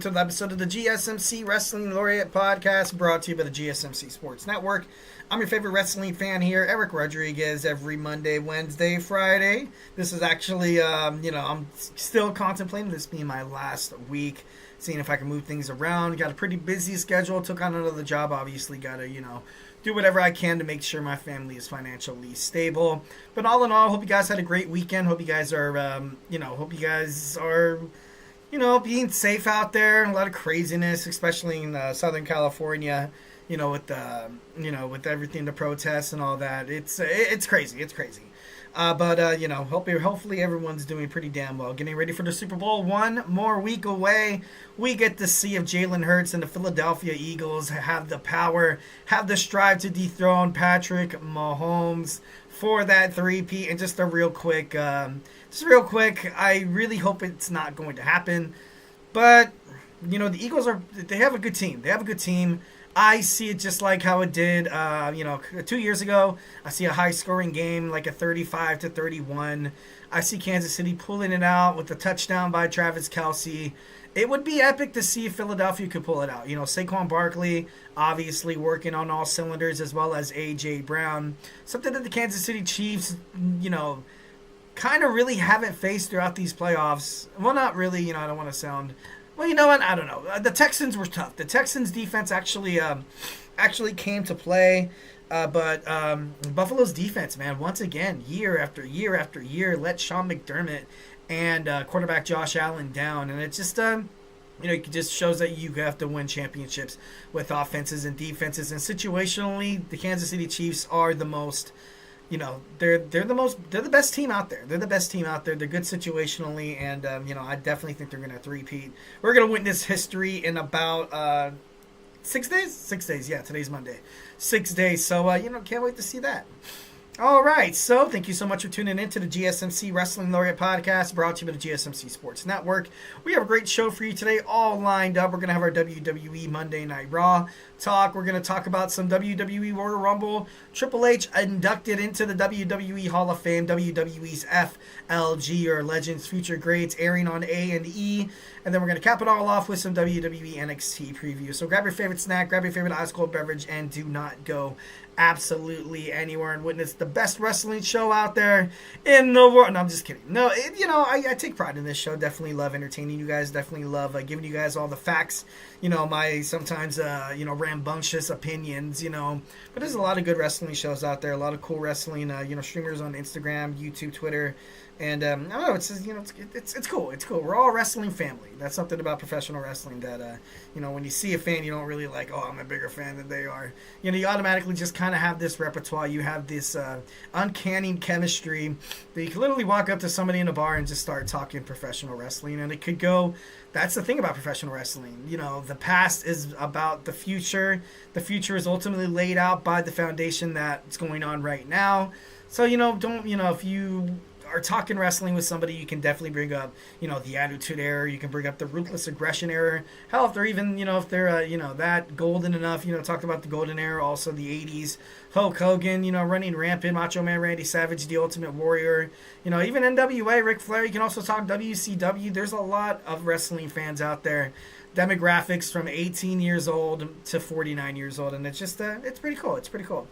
to the episode of the GSMC Wrestling Laureate podcast brought to you by the GSMC Sports Network. I'm your favorite wrestling fan here, Eric Rodriguez, every Monday, Wednesday, Friday. This is actually, I'm still contemplating this being my last week, seeing if I can move things around. Got a pretty busy schedule, took on another job, obviously got to, do whatever I can to make sure my family is financially stable. But all in all, hope you guys had a great weekend. Hope you guys are, being safe out there. A lot of craziness, especially in Southern California. With everything, the protests and all that. It's crazy. It's crazy. Hopefully everyone's doing pretty damn well. Getting ready for the Super Bowl. One more week away. We get to see if Jalen Hurts and the Philadelphia Eagles have the power, have the strive to dethrone Patrick Mahomes for that three-peat. And just real quick, I really hope it's not going to happen. But, the Eagles they have a good team. They have a good team. I see it just like how it did, 2 years ago. I see a high-scoring game, like a 35-31. I see Kansas City pulling it out with a touchdown by Travis Kelce. It would be epic to see if Philadelphia could pull it out. Saquon Barkley obviously working on all cylinders, as well as A.J. Brown. Something that the Kansas City Chiefs, kind of really haven't faced throughout these playoffs. Well, not really. I don't want to sound... Well, you know what? I don't know. The Texans were tough. The Texans' defense actually came to play. But Buffalo's defense, man, once again, year after year after year, let Sean McDermott and quarterback Josh Allen down. And it just, it just shows that you have to win championships with offenses and defenses. And situationally, the Kansas City Chiefs are the most... they're the best team out there. They're the best team out there. They're good situationally, and I definitely think they're going to three-peat. We're going to witness history in about 6 days. 6 days, yeah. Today's Monday. 6 days. So can't wait to see that. All right, so thank you so much for tuning in to the GSMC Wrestling Laureate podcast brought to you by the GSMC Sports Network. We have a great show for you today, all lined up. We're going to have our WWE Monday Night RAW talk. We're going to talk about some WWE Royal Rumble, Triple H inducted into the WWE Hall of Fame, WWE's FLG, or Legends Future Greats, airing on A&E. And then we're going to cap it all off with some WWE NXT preview. So grab your favorite snack, grab your favorite ice cold beverage, and do not go absolutely anywhere and witness the best wrestling show out there in the world. No, I'm just kidding. No, I take pride in this show. Definitely love entertaining you guys. Definitely love giving you guys all the facts. My sometimes rambunctious opinions. But there's a lot of good wrestling shows out there. A lot of cool wrestling. Streamers on Instagram, YouTube, Twitter. And I don't know, it's cool. It's cool. We're all a wrestling family. That's something about professional wrestling that when you see a fan, you don't really like, oh, I'm a bigger fan than they are. You automatically just kind of have this repertoire. You have this uncanny chemistry that you can literally walk up to somebody in a bar and just start talking professional wrestling. And it could go. That's the thing about professional wrestling. The past is about the future. The future is ultimately laid out by the foundation that's going on right now. So if you are talking wrestling with somebody, you can definitely bring up, the Attitude Era. You can bring up the Ruthless Aggression Era. Hell, if they're even, if they're, that golden enough, talked about the Golden Era, also the 80s. Hulk Hogan, running rampant, Macho Man Randy Savage, the Ultimate Warrior. Even NWA, Ric Flair. You can also talk WCW. There's a lot of wrestling fans out there. Demographics from 18 years old to 49 years old. And it's just, it's pretty cool. It's pretty cool.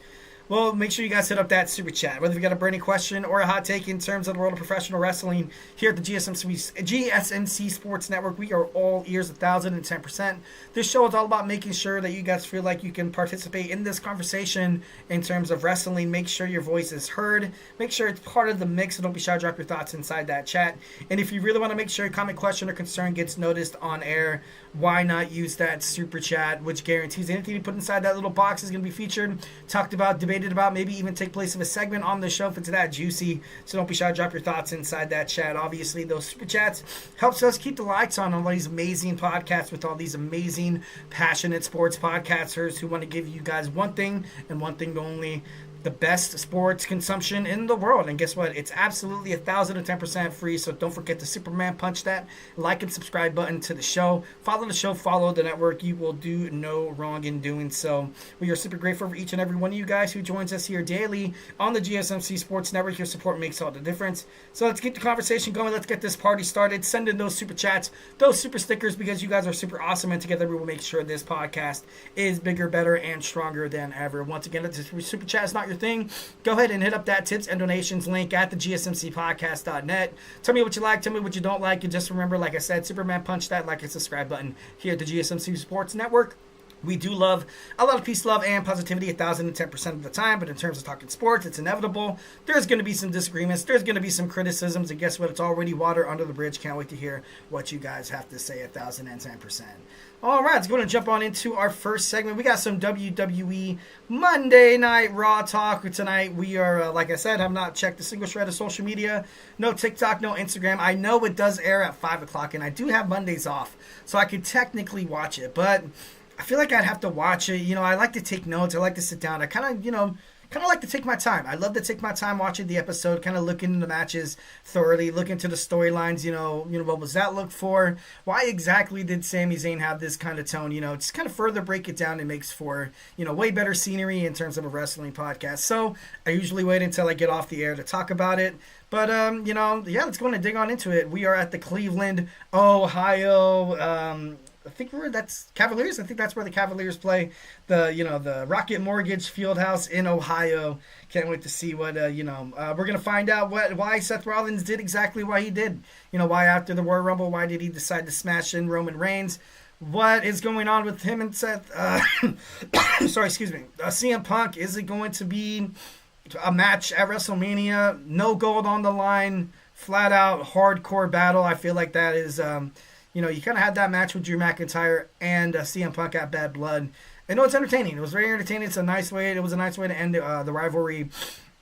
Well, make sure you guys hit up that super chat. Whether you got a burning question or a hot take in terms of the world of professional wrestling, here at the GSMC Sports Network, we are all ears 1,010%. This show is all about making sure that you guys feel like you can participate in this conversation in terms of wrestling. Make sure your voice is heard. Make sure it's part of the mix, and don't be shy to drop your thoughts inside that chat. And if you really want to make sure a comment, question, or concern gets noticed on air, why not use that super chat, which guarantees anything you put inside that little box is going to be featured, talked about, debated about, maybe even take place of a segment on the show if it's that juicy. So don't be shy to drop your thoughts inside that chat. Obviously, those super chats helps us keep the lights on all these amazing podcasts with all these amazing, passionate sports podcasters who want to give you guys one thing and one thing only: the best sports consumption in the world. And guess what? It's absolutely 1,010% free. So don't forget to Superman punch that like and subscribe button to the show. Follow the show, follow the network. You will do no wrong in doing so. We are super grateful for each and every one of you guys who joins us here daily on the GSMC Sports Network. Your support makes all the difference. So let's get the conversation going. Let's get this party started. Send in those super chats, those super stickers, because you guys are super awesome. And together we will make sure this podcast is bigger, better, and stronger than ever. Once again, if the super chat is not your thing, go ahead and hit up that tips and donations link at the gsmcpodcast.net. Tell me what you like, tell me what you don't like, and just remember, like I said, Superman punch that like and subscribe button here at the GSMC Sports Network. We do love a lot of peace, love, and positivity 1,010% of the time, but in terms of talking sports, it's inevitable. There's going to be some disagreements. There's going to be some criticisms, and guess what? It's already water under the bridge. Can't wait to hear what you guys have to say 1,010%. All right, let's go and jump on into our first segment. We got some WWE Monday Night Raw talk tonight. We are, like I said, have not checked a single shred of social media. No TikTok, no Instagram. I know it does air at 5 o'clock, and I do have Mondays off, so I could technically watch it, but I feel like I'd have to watch it. You know, I like to take notes. I like to sit down. I kind of like to take my time. I love to take my time watching the episode, kind of look into the matches thoroughly, look into the storylines. You know, what was that look for? Why exactly did Sami Zayn have this kind of tone? You know, just kind of further break it down. It makes for, way better scenery in terms of a wrestling podcast. So I usually wait until I get off the air to talk about it. But, let's go and dig on into it. We are at the Cleveland, Ohio, I think that's Cavaliers. I think that's where the Cavaliers play. The Rocket Mortgage Fieldhouse in Ohio. Can't wait to see what, we're going to find out why Seth Rollins did exactly what he did. Why after the Royal Rumble, why did he decide to smash in Roman Reigns? What is going on with him and Seth? CM Punk, is it going to be a match at WrestleMania? No gold on the line, flat out hardcore battle. I feel like that is, you kind of had that match with Drew McIntyre and CM Punk at Bad Blood. I know it's entertaining. It was very entertaining. It was a nice way to end the rivalry.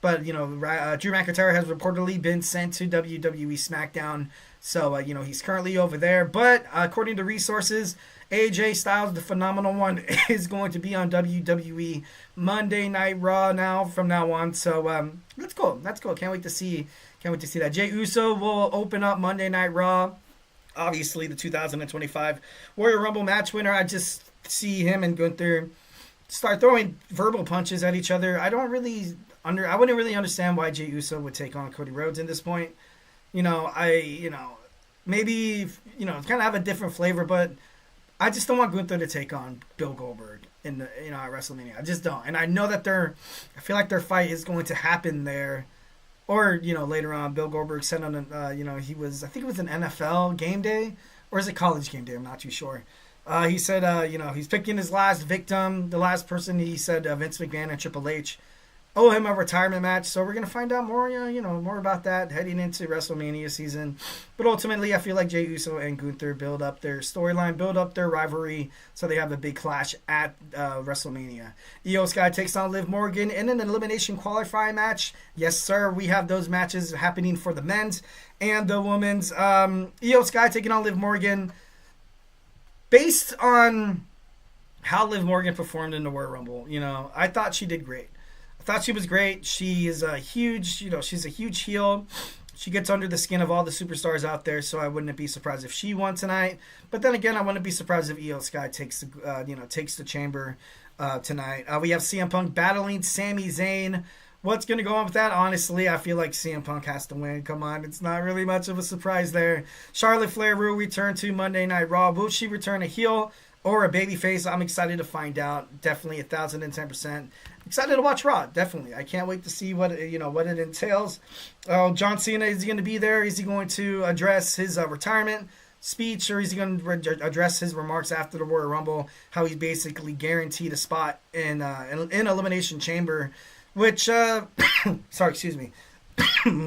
But, Drew McIntyre has reportedly been sent to WWE SmackDown. So, he's currently over there. But according to resources, AJ Styles, the phenomenal one, is going to be on WWE Monday Night Raw from now on. So, that's cool. Can't wait to see that. Jey Uso will open up Monday Night Raw. Obviously, the 2025 Royal Rumble match winner. I just see him and Gunther start throwing verbal punches at each other. I wouldn't really understand why Jey Uso would take on Cody Rhodes at this point. Maybe kind of have a different flavor, but I just don't want Gunther to take on Bill Goldberg at WrestleMania. I just don't, and I know that I feel like their fight is going to happen there. Or, later on, Bill Goldberg said on, I think it was an NFL game day, or is it college game day? I'm not too sure. He said, he's picking his last victim, the last person. He said Vince McMahon and Triple H owe him a retirement match. So we're going to find out more, more about that heading into WrestleMania season. But ultimately, I feel like Jey Uso and Gunther build up their storyline, build up their rivalry, so they have a big clash at WrestleMania. Iyo Sky takes on Liv Morgan in an elimination qualifying match. Yes, sir, we have those matches happening for the men's and the women's. Iyo Sky taking on Liv Morgan. Based on how Liv Morgan performed in the Royal Rumble, I thought she did great. I thought she was great. She is she's a huge heel. She gets under the skin of all the superstars out there, so I wouldn't be surprised if she won tonight. But then again, I wouldn't be surprised if Iyo Sky takes the chamber tonight. We have CM Punk battling Sami Zayn. What's going to go on with that? Honestly, I feel like CM Punk has to win. Come on, it's not really much of a surprise there. Charlotte Flair will return to Monday Night Raw. Will she return a heel or a babyface? I'm excited to find out. Definitely 1,010%. Excited to watch Raw. Definitely. I can't wait to see what it entails. John Cena, is he going to be there? Is he going to address his retirement speech, or is he going to address his remarks after the Royal Rumble? How he's basically guaranteed a spot in Elimination Chamber, which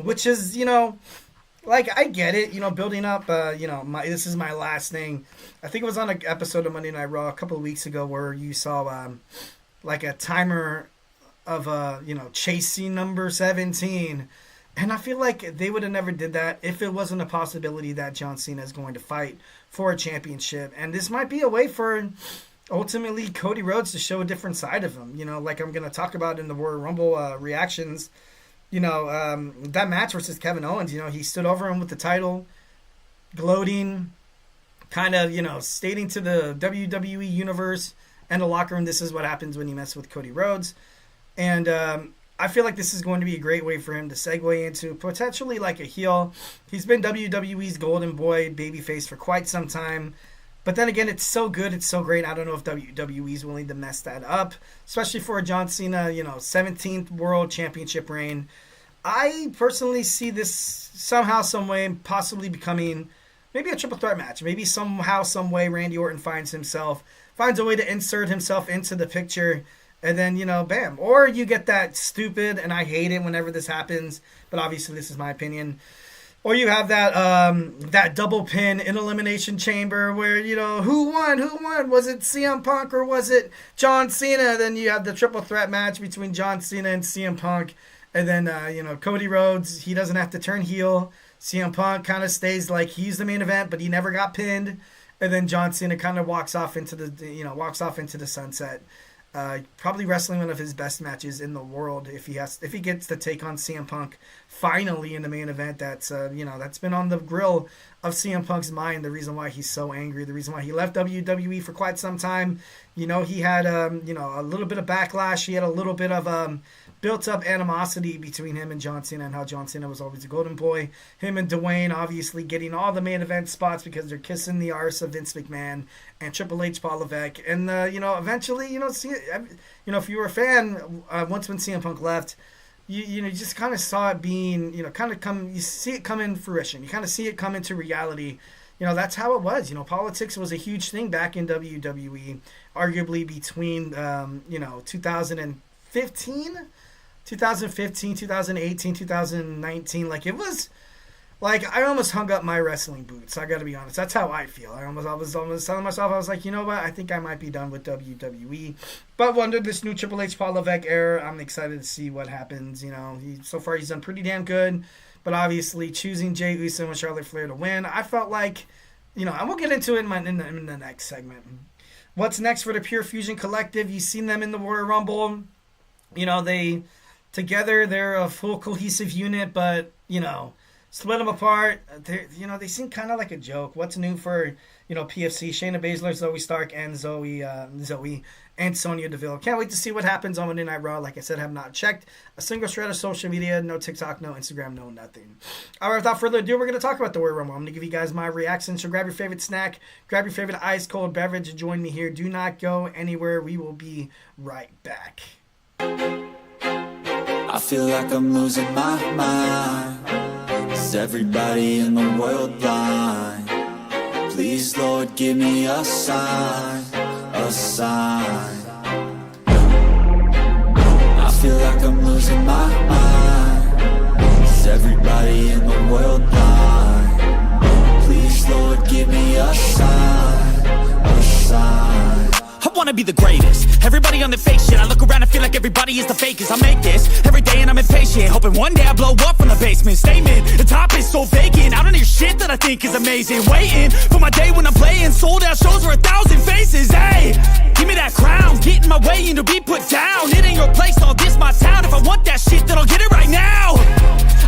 which is I get it, building up, this is my last thing. I think it was on an episode of Monday Night Raw a couple of weeks ago where you saw a timer of chasing number 17, and I feel like they would have never did that if it wasn't a possibility that John Cena is going to fight for a championship. And this might be a way for ultimately Cody Rhodes to show a different side of him. Like I'm going to talk about in the Royal Rumble reactions. That match versus Kevin Owens, he stood over him with the title, gloating, kind of, stating to the WWE Universe and the locker room, this is what happens when you mess with Cody Rhodes. And I feel like this is going to be a great way for him to segue into potentially like a heel. He's been WWE's golden boy babyface for quite some time. But then again, it's so good, it's so great. I don't know if WWE's willing to mess that up, especially for a John Cena, 17th World Championship reign. I personally see this somehow, some way, possibly becoming maybe a triple threat match. Maybe somehow, some way, Randy Orton finds a way to insert himself into the picture, and then, bam. Or you get that stupid, and I hate it whenever this happens, but obviously this is my opinion. Or you have that double pin in Elimination Chamber where, who won? Was it CM Punk or was it John Cena? Then you have the triple threat match between John Cena and CM Punk. And then, Cody Rhodes, he doesn't have to turn heel. CM Punk kind of stays like he's the main event, but he never got pinned. And then John Cena kind of walks off into the sunset. Probably wrestling one of his best matches in the world if he gets to take on CM Punk finally in the main event. That's been on the grill of CM Punk's mind. The reason why he's so angry, the reason why he left WWE for quite some time. He had a little bit of backlash. He had a little bit of built up animosity between him and John Cena, and how John Cena was always a golden boy. Him and Dwayne obviously getting all the main event spots because they're kissing the arse of Vince McMahon and Triple H, Paul Levesque. And eventually, if you were a fan, once when CM Punk left, you just kind of saw it being, you see it come in fruition. You kind of see it come into reality. That's how it was. Politics was a huge thing back in WWE, arguably between 2015, 2018, 2019. Like, it was like I almost hung up my wrestling boots. I got to be honest. That's how I feel. I was almost telling myself, I was like, you know what? I think I might be done with WWE. But under this new Triple H Paul Levesque era, I'm excited to see what happens. So far he's done pretty damn good. But obviously choosing Jey Uso and Charlotte Flair to win, I felt like, and we'll get into it in the next segment. What's next for the Pure Fusion Collective? You've seen them in the Royal Rumble. They're a full cohesive unit, but, split them apart. They seem kind of like a joke. What's new for, PFC? Shayna Baszler, Zoe Stark, and Zoe and Sonya Deville. Can't wait to see what happens on Monday Night Raw. Like I said, have not checked a single shred of social media. No TikTok, no Instagram, no nothing. All right, without further ado, we're going to talk about the Royal Rumble. I'm going to give you guys my reaction. So grab your favorite snack, grab your favorite ice cold beverage, and join me here. Do not go anywhere. We will be right back. I feel like I'm losing my mind. Is everybody in the world blind? Please, Lord, give me a sign, a sign. I feel like I'm losing my mind. Is everybody in the world blind? Please, Lord, give me a sign, a sign. I wanna be the greatest. Everybody on the fake shit. I look around and feel like everybody is the fakest. I make this every day and I'm impatient, hoping one day I blow up from the basement. Statement, the top is so vacant. I don't hear shit that I think is amazing. Waiting for my day when I'm playing sold out shows for 1,000 faces. Hey, give me that crown, get in my way and to be put down. It ain't your place, all this my town. If I want that shit, then I'll get it right now.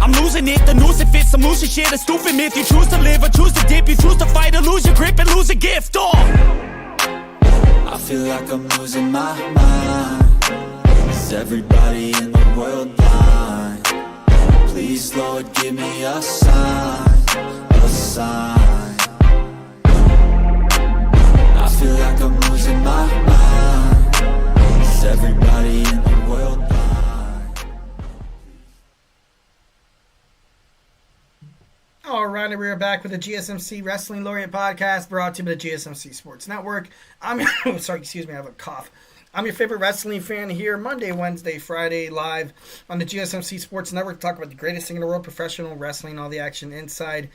I'm losing it, the noose it fits. I'm losing shit, a stupid myth. You choose to live or choose to dip. You choose to fight or lose your grip and lose a gift. I feel like I'm losing my mind. Is everybody in the world blind? Please, Lord, give me a sign, a sign. I feel like I'm losing my mind. Is everybody in the world blind? All right, and we're back with the GSMC Wrestling Laureate podcast brought to you by the GSMC Sports Network. Sorry, excuse me, I have a cough. I'm your favorite wrestling fan here Monday, Wednesday, Friday, live on the GSMC Sports Network. Talk about the greatest thing in the world, professional wrestling, all the action inside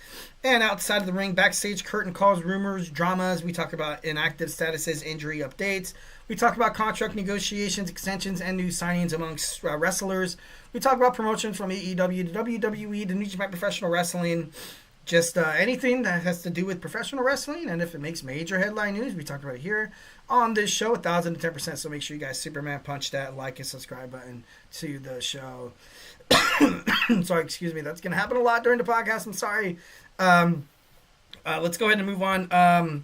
and outside of the ring, backstage, curtain calls, rumors, dramas. We talk about inactive statuses, injury updates. We talk about contract negotiations, extensions, and new signings amongst wrestlers. We talk about promotions from AEW to WWE to New Japan Professional Wrestling. just anything that has to do with professional wrestling, and if it makes major headline news, we talked about it here on this show, 1,010%. So make sure you guys Superman punch that like and subscribe button to the show. Sorry, excuse me. That's going to happen a lot during the podcast. I'm sorry. Let's go ahead and move on.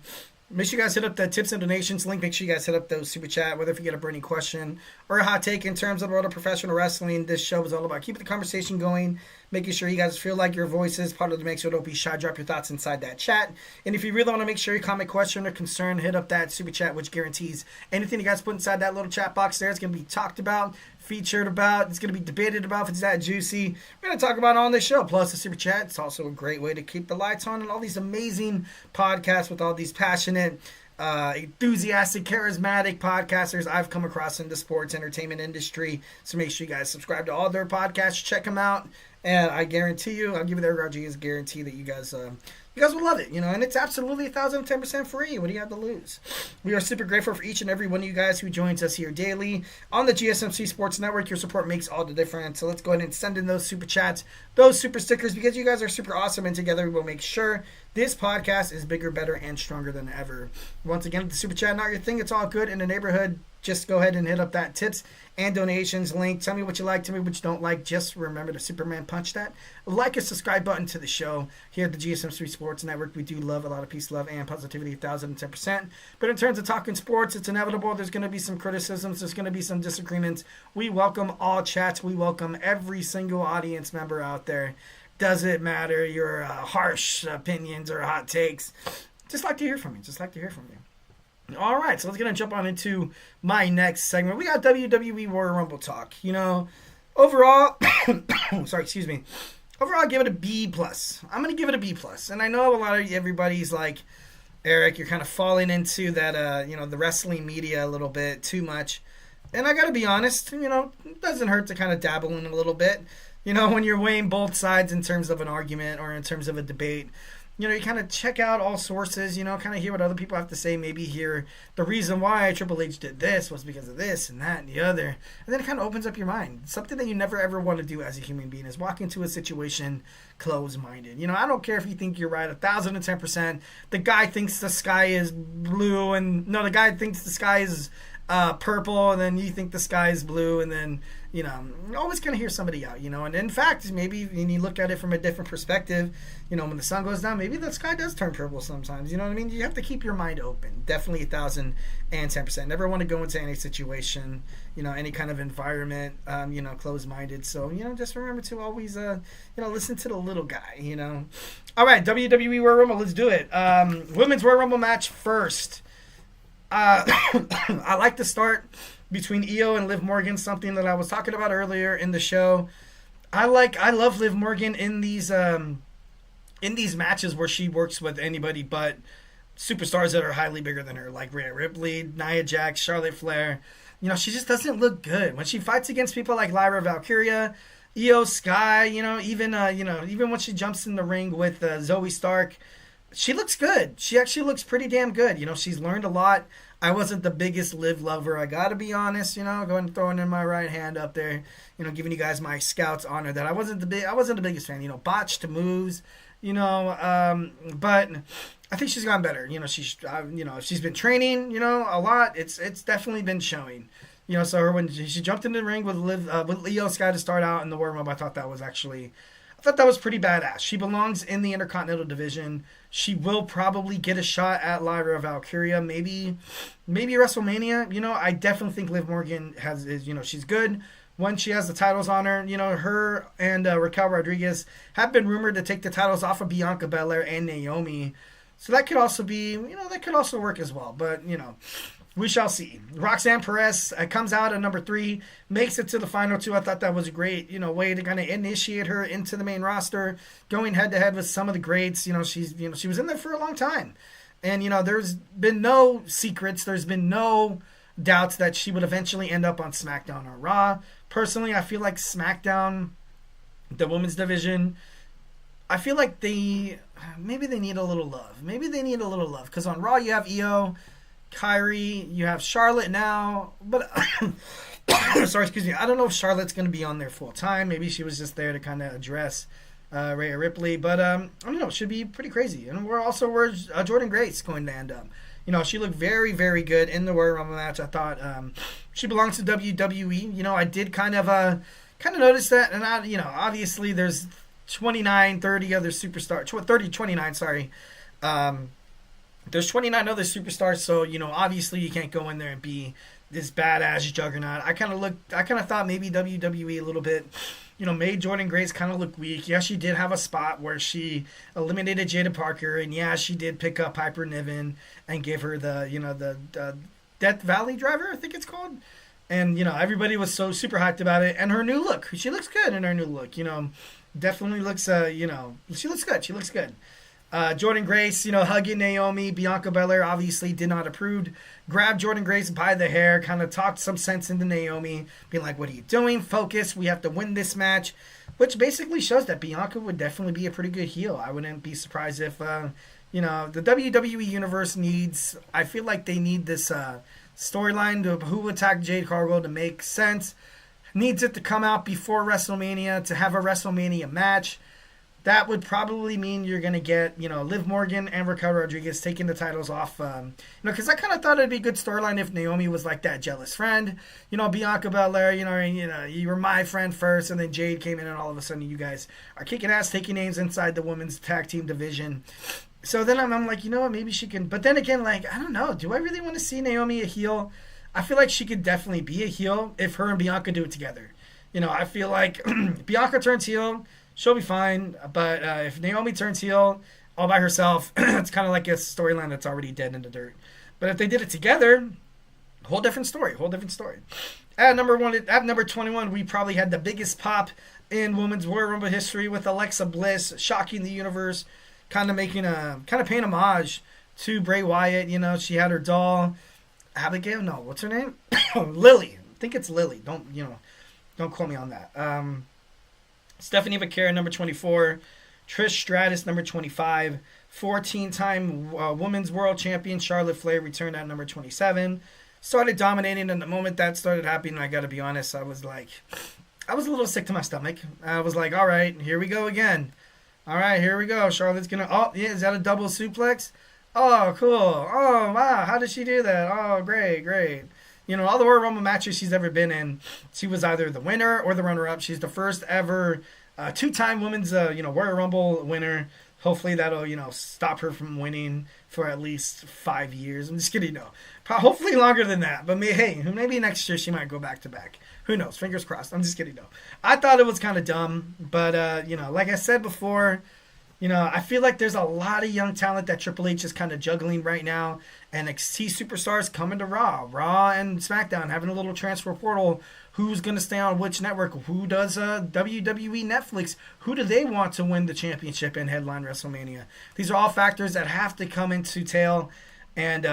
Make sure you guys hit up the tips and donations link. Make sure you guys hit up those super chat, whether if you get a burning question or a hot take in terms of the world of professional wrestling. This show is all about keeping the conversation going, making sure you guys feel like your voice is part of the mix, so don't be shy. Drop your thoughts inside that chat. And if you really want to make sure you comment, question, or concern, hit up that super chat, which guarantees anything you guys put inside that little chat box there is going to be talked about, featured about. It's going to be debated about if it's that juicy. We're going to talk about it on this show. Plus the super chat, it's also a great way to keep the lights on and all these amazing podcasts with all these passionate, enthusiastic, charismatic podcasters I've come across in the sports entertainment industry. So make sure you guys subscribe to all their podcasts, check them out, and I guarantee you, I'll give you the RG's guarantee that you guys will love it, and it's absolutely 1,010% free. What do you have to lose? We are super grateful for each and every one of you guys who joins us here daily on the GSMC Sports Network. Your support makes all the difference. So let's go ahead and send in those super chats, those super stickers, because you guys are super awesome, and together we will make sure this podcast is bigger, better, and stronger than ever. Once again, if the super chat not your thing, it's all good in the neighborhood. Just go ahead and hit up that tips and donations link. Tell me what you like, tell me what you don't like. Just remember to Superman punch that like and subscribe button to the show here at the GSMC Sports Network. We do love a lot of peace, love, and positivity, 1,010%. But in terms of talking sports, it's inevitable. There's going to be some criticisms. There's going to be some disagreements. We welcome all chats. We welcome every single audience member out there. Doesn't matter your harsh opinions or hot takes. Just like to hear from you. All right, so let's get on jump on into my next segment. We got WWE Royal Rumble talk. Overall, Overall, I give it a B+. I'm going to give it a B+. And I know everybody's like, Eric, you're kind of falling into that, the wrestling media a little bit too much. And I got to be honest, it doesn't hurt to kind of dabble in a little bit. When you're weighing both sides in terms of an argument or in terms of a debate, you kind of check out all sources, kind of hear what other people have to say, maybe hear the reason why Triple H did this was because of this and that and the other. And then it kind of opens up your mind. Something that you never ever want to do as a human being is walk into a situation closed-minded. I don't care if you think you're right 1,010%. The guy thinks the sky is blue the guy thinks the sky is purple, and then you think the sky is blue, and then you always kind of hear somebody out, and in fact, maybe when you look at it from a different perspective, when the sun goes down, maybe the sky does turn purple sometimes, you know what I mean? You have to keep your mind open. Definitely 1,010%. Never want to go into any situation, any kind of environment, closed-minded. So, just remember to always, listen to the little guy, All right, WWE Royal Rumble, let's do it. Women's Royal Rumble match first. I like to start between Iyo and Liv Morgan, something that I was talking about earlier in the show. I love Liv Morgan in these matches where she works with anybody but superstars that are highly bigger than her, like Rhea Ripley, Nia Jax, Charlotte Flair. She just doesn't look good when she fights against people like Lyra Valkyria, Iyo Sky. Even when she jumps in the ring with Zoe Stark. She looks good. She actually looks pretty damn good. She's learned a lot. I wasn't the biggest Liv lover. I got to be honest, going throwing in my right hand up there, giving you guys my Scouts honor that I wasn't the biggest fan. Botched moves, but I think she's gotten better. She's been training, a lot. It's definitely been showing. So when she jumped in the ring with Iyo Sky to start out in the Royal Rumble, I thought that was pretty badass. She belongs in the Intercontinental Division. She will probably get a shot at Lyra Valkyria, maybe WrestleMania. I definitely think Liv Morgan she's good when she has the titles on her. Her and Raquel Rodriguez have been rumored to take the titles off of Bianca Belair and Naomi. So that could also be, that could also work as well. But, we shall see. Roxanne Perez comes out at number 3, makes it to the final 2. I thought that was a great, way to kind of initiate her into the main roster, going head to head with some of the greats. She was in there for a long time, and there's been no secrets. There's been no doubts that she would eventually end up on SmackDown or Raw. Personally, I feel like SmackDown, the women's division, I feel like maybe they need a little love. Because on Raw you have Iyo, Kyrie, you have Charlotte now, but sorry, excuse me. I don't know if Charlotte's going to be on there full time. Maybe she was just there to kind of address Rhea Ripley. But I don't know, it should be pretty crazy. And where's Jordan Grace going to end up? She looked very, very good in the Royal Rumble match. I thought she belongs to WWE. I did kind of notice that, and obviously there's 29, 30 other superstars, 30, 29, sorry. There's 29 other superstars, so obviously you can't go in there and be this badass juggernaut. I kind of thought maybe WWE a little bit, made Jordan Grace kind of look weak. Yeah, she did have a spot where she eliminated Jada Parker, and yeah, she did pick up Piper Niven and give her the Death Valley Driver, I think it's called. And everybody was so super hyped about it, and her new look. She looks good in her new look. Definitely looks. She looks good. She looks good. Jordan Grace, hugging Naomi. Bianca Belair obviously did not approve. Grabbed Jordan Grace by the hair, kind of talked some sense into Naomi, being like, "What are you doing? Focus. We have to win this match," which basically shows that Bianca would definitely be a pretty good heel. I wouldn't be surprised if, the WWE Universe needs. I feel like they need this storyline of who attacked Jade Cargill to make sense. Needs it to come out before WrestleMania to have a WrestleMania match. That would probably mean you're going to get, Liv Morgan and Raquel Rodriguez taking the titles off. Because I kind of thought it'd be a good storyline if Naomi was like that jealous friend. Bianca Belair, you were my friend first, and then Jade came in, and all of a sudden you guys are kicking ass, taking names inside the women's tag team division. So then I'm like, what, maybe she can. But then again, I don't know. Do I really want to see Naomi a heel? I feel like she could definitely be a heel if her and Bianca do it together. I feel like Bianca turns heel, she'll be fine. But if Naomi turns heel all by herself, it's kind of like a storyline that's already dead in the dirt. But if they did it together, whole different story. At number 21, we probably had the biggest pop in Women's Royal Rumble history with Alexa Bliss shocking the universe, kind of paying homage to Bray Wyatt. She had her doll, Abigail. No, what's her name? Lily. I think it's Lily. Don't quote me on that. Stephanie Vaquera, number 24. Trish Stratus, number 25. 14-time Women's World Champion Charlotte Flair returned at number 27. Started dominating, and the moment that started happening, I got to be honest, I was a little sick to my stomach. I was like, all right, here we go again. All right, here we go. Charlotte's going to... Oh, yeah, is that a double suplex? Oh, cool. Oh, wow, how did she do that? Oh, great. All the Royal Rumble matches she's ever been in, she was either the winner or the runner-up. She's the first ever two-time Women's Royal Rumble winner. Hopefully that'll, stop her from winning for at least 5 years. I'm just kidding, no. Hopefully longer than that. But maybe next year she might go back-to-back. Who knows? Fingers crossed. I'm just kidding, no. I thought it was kind of dumb. But, like I said before, I feel like there's a lot of young talent that Triple H is kind of juggling right now. NXT superstars coming to Raw and SmackDown, having a little transfer portal. Who's going to stay on which network? Who does WWE Netflix? Who do they want to win the championship and headline WrestleMania? These are all factors that have to come into tail. And,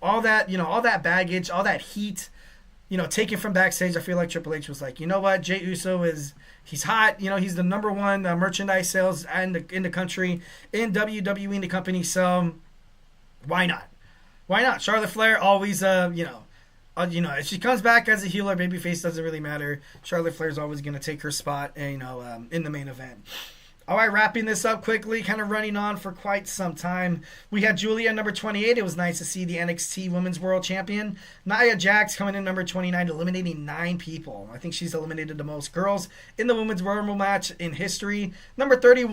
all that baggage, all that heat, taken from backstage. I feel like Triple H was like, you know what? Jey Uso he's hot. He's the number one merchandise sales in the country, in WWE, in the company. So why not? Why not? Charlotte Flair always, if she comes back as a heel or babyface, doesn't really matter. Charlotte Flair's always going to take her spot, in the main event. All right, wrapping this up quickly, kind of running on for quite some time. We had Julia, number 28. It was nice to see the NXT Women's World Champion. Nia Jax coming in number 29, eliminating 9 people. I think she's eliminated the most girls in the Women's Royal Rumble match in history. Number 30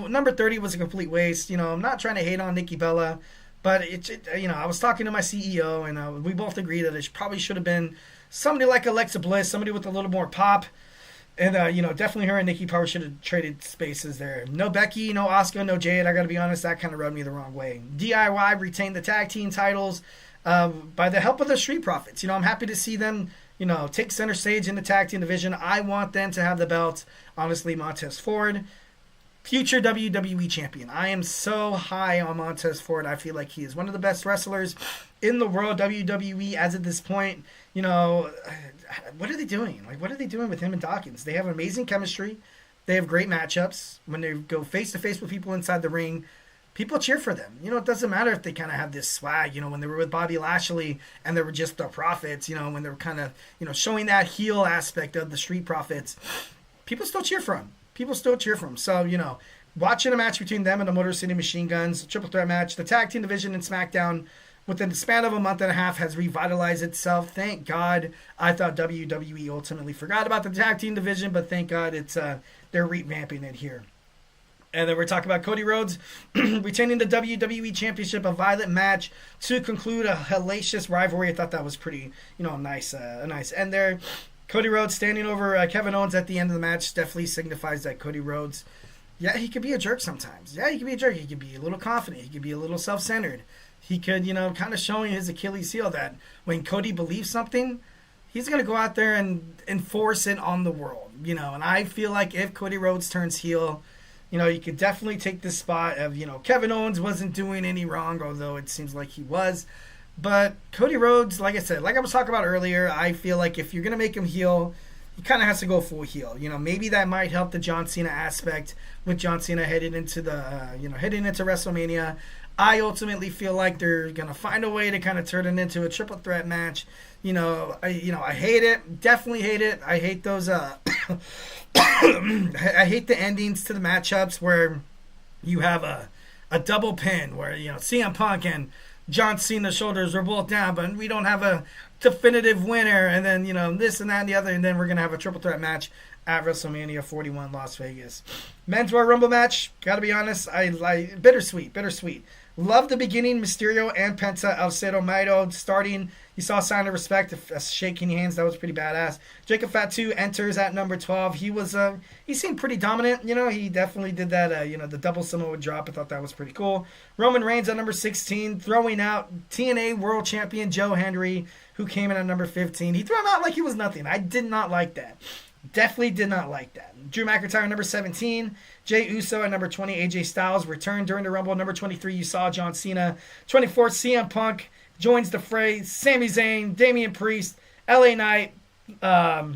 was a complete waste. I'm not trying to hate on Nikki Bella, but I was talking to my CEO, and we both agreed that it probably should have been somebody like Alexa Bliss, somebody with a little more pop. And, definitely her and Nikki probably should have traded spaces there. No Becky, no Asuka, no Jade. I got to be honest, that kind of rubbed me the wrong way. DIY retained the tag team titles by the help of the Street Profits. I'm happy to see them, take center stage in the tag team division. I want them to have the belts. Honestly, Montez Ford, future WWE champion. I am so high on Montez Ford. I feel like he is one of the best wrestlers in the world, WWE, as at this point. What are they doing? What are they doing with him and Dawkins? They have amazing chemistry. They have great matchups. When they go face-to-face with people inside the ring, people cheer for them. It doesn't matter if they kind of have this swag, when they were with Bobby Lashley and they were just the Profits, when they were kind of, showing that heel aspect of the Street Profits. People still cheer for him. people still cheer for him. So, watching a match between them and the Motor City Machine Guns, triple threat match, the tag team division in SmackDown within the span of a month and a half has revitalized itself. Thank God. I thought WWE ultimately forgot about the tag team division, but thank God they're revamping it here. And then we're talking about Cody Rhodes retaining the WWE Championship, a violent match to conclude a hellacious rivalry. I thought that was pretty, a nice end there. Cody Rhodes standing over Kevin Owens at the end of the match definitely signifies that Cody Rhodes, yeah, he could be a jerk sometimes. Yeah, he could be a jerk. He could be a little confident. He could be a little self-centered. He could, kind of showing his Achilles heel that when Cody believes something, he's going to go out there and enforce it on the world, And I feel like if Cody Rhodes turns heel, you could definitely take this spot of, Kevin Owens wasn't doing any wrong, although it seems like he was. But Cody Rhodes, like I said, like I was talking about earlier, I feel like if you're going to make him heel, he kind of has to go full heel. Maybe that might help the John Cena aspect with John Cena heading into WrestleMania. I ultimately feel like they're going to find a way to kind of turn it into a triple threat match. I hate it. Definitely hate it. I hate those I hate the endings to the matchups where you have a double pin where, CM Punk and John Cena's shoulders are both down, but we don't have a definitive winner, and then, this and that and the other, and then we're going to have a triple threat match at WrestleMania 41 Las Vegas. Men's Royal Rumble match, gotta be honest, I bittersweet. Love the beginning, Mysterio and Penta El Cero Miedo starting. You saw a sign of respect, shaking hands. That was pretty badass. Jacob Fatu enters at number 12. He seemed pretty dominant. He definitely did that, the double Samoa drop. I thought that was pretty cool. Roman Reigns at number 16, throwing out TNA World Champion Joe Hendry, who came in at number 15. He threw him out like he was nothing. I did not like that. Definitely did not like that. Drew McIntyre, number 17. Jey Uso at number 20. AJ Styles returned during the Rumble. Number 23, you saw John Cena. 24, CM Punk joins the fray. Sami Zayn, Damian Priest, LA Knight. I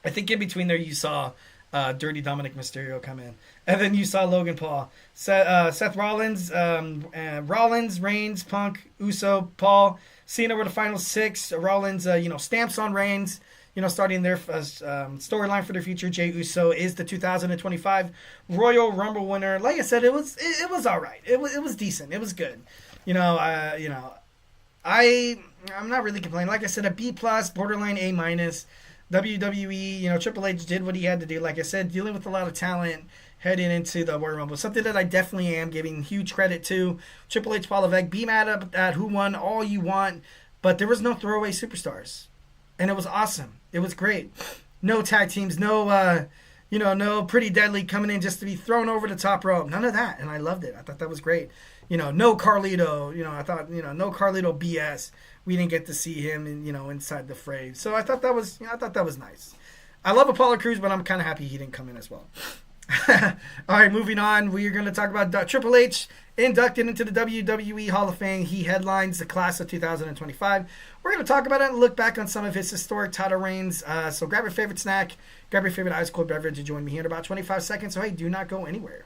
think in between there you saw Dirty Dominic Mysterio come in. And then you saw Logan Paul. Seth Rollins, Reigns, Punk, Uso, Paul. Cena were the final 6. Rollins, stamps on Reigns. Starting their storyline for their future. Jey Uso is the 2025 Royal Rumble winner. Like I said, it was all right. It was decent. It was good. I'm not really complaining. Like I said, a B+, borderline A-. WWE, Triple H did what he had to do. Like I said, dealing with a lot of talent heading into the Royal Rumble. Something that I definitely am giving huge credit to. Triple H, Paul Levesque, be mad at who won all you want, but there was no throwaway superstars. And it was awesome. It was great. No tag teams, no Pretty Deadly coming in just to be thrown over the top rope. None of that. And I loved it. I thought that was great. No Carlito. I thought, no Carlito BS. We didn't get to see him, inside the fray. So I thought that was nice. I love Apollo Crews, but I'm kind of happy he didn't come in as well. All right, moving on. We are going to talk about Triple H inducted into the WWE Hall of Fame. He headlines the class of 2025. We're going to talk about it and look back on some of his historic title reigns. So grab your favorite snack, grab your favorite ice cold beverage, and join me here in about 25 seconds. So hey, do not go anywhere.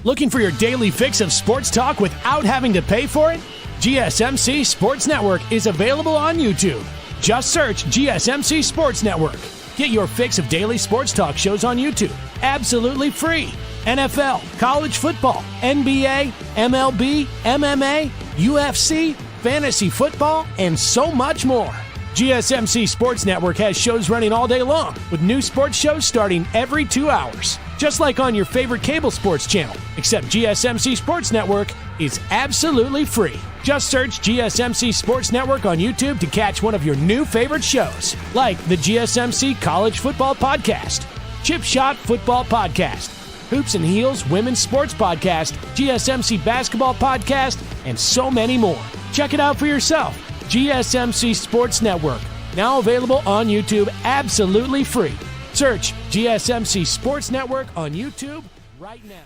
Looking for your daily fix of sports talk without having to pay for it? GSMC Sports Network is available on YouTube. Just search GSMC Sports Network. Get your fix of daily sports talk shows on YouTube, absolutely free. NFL, college football, NBA, MLB, MMA, UFC, fantasy football, and so much more. GSMC Sports Network has shows running all day long, with new sports shows starting every 2 hours. Just like on your favorite cable sports channel, except GSMC Sports Network is absolutely free. Just search GSMC Sports Network on YouTube to catch one of your new favorite shows, like the GSMC College Football Podcast, Chip Shot Football Podcast, Hoops and Heels Women's Sports Podcast, GSMC Basketball Podcast, and so many more. Check it out for yourself. GSMC Sports Network, now available on YouTube absolutely free. Search GSMC Sports Network on YouTube right now.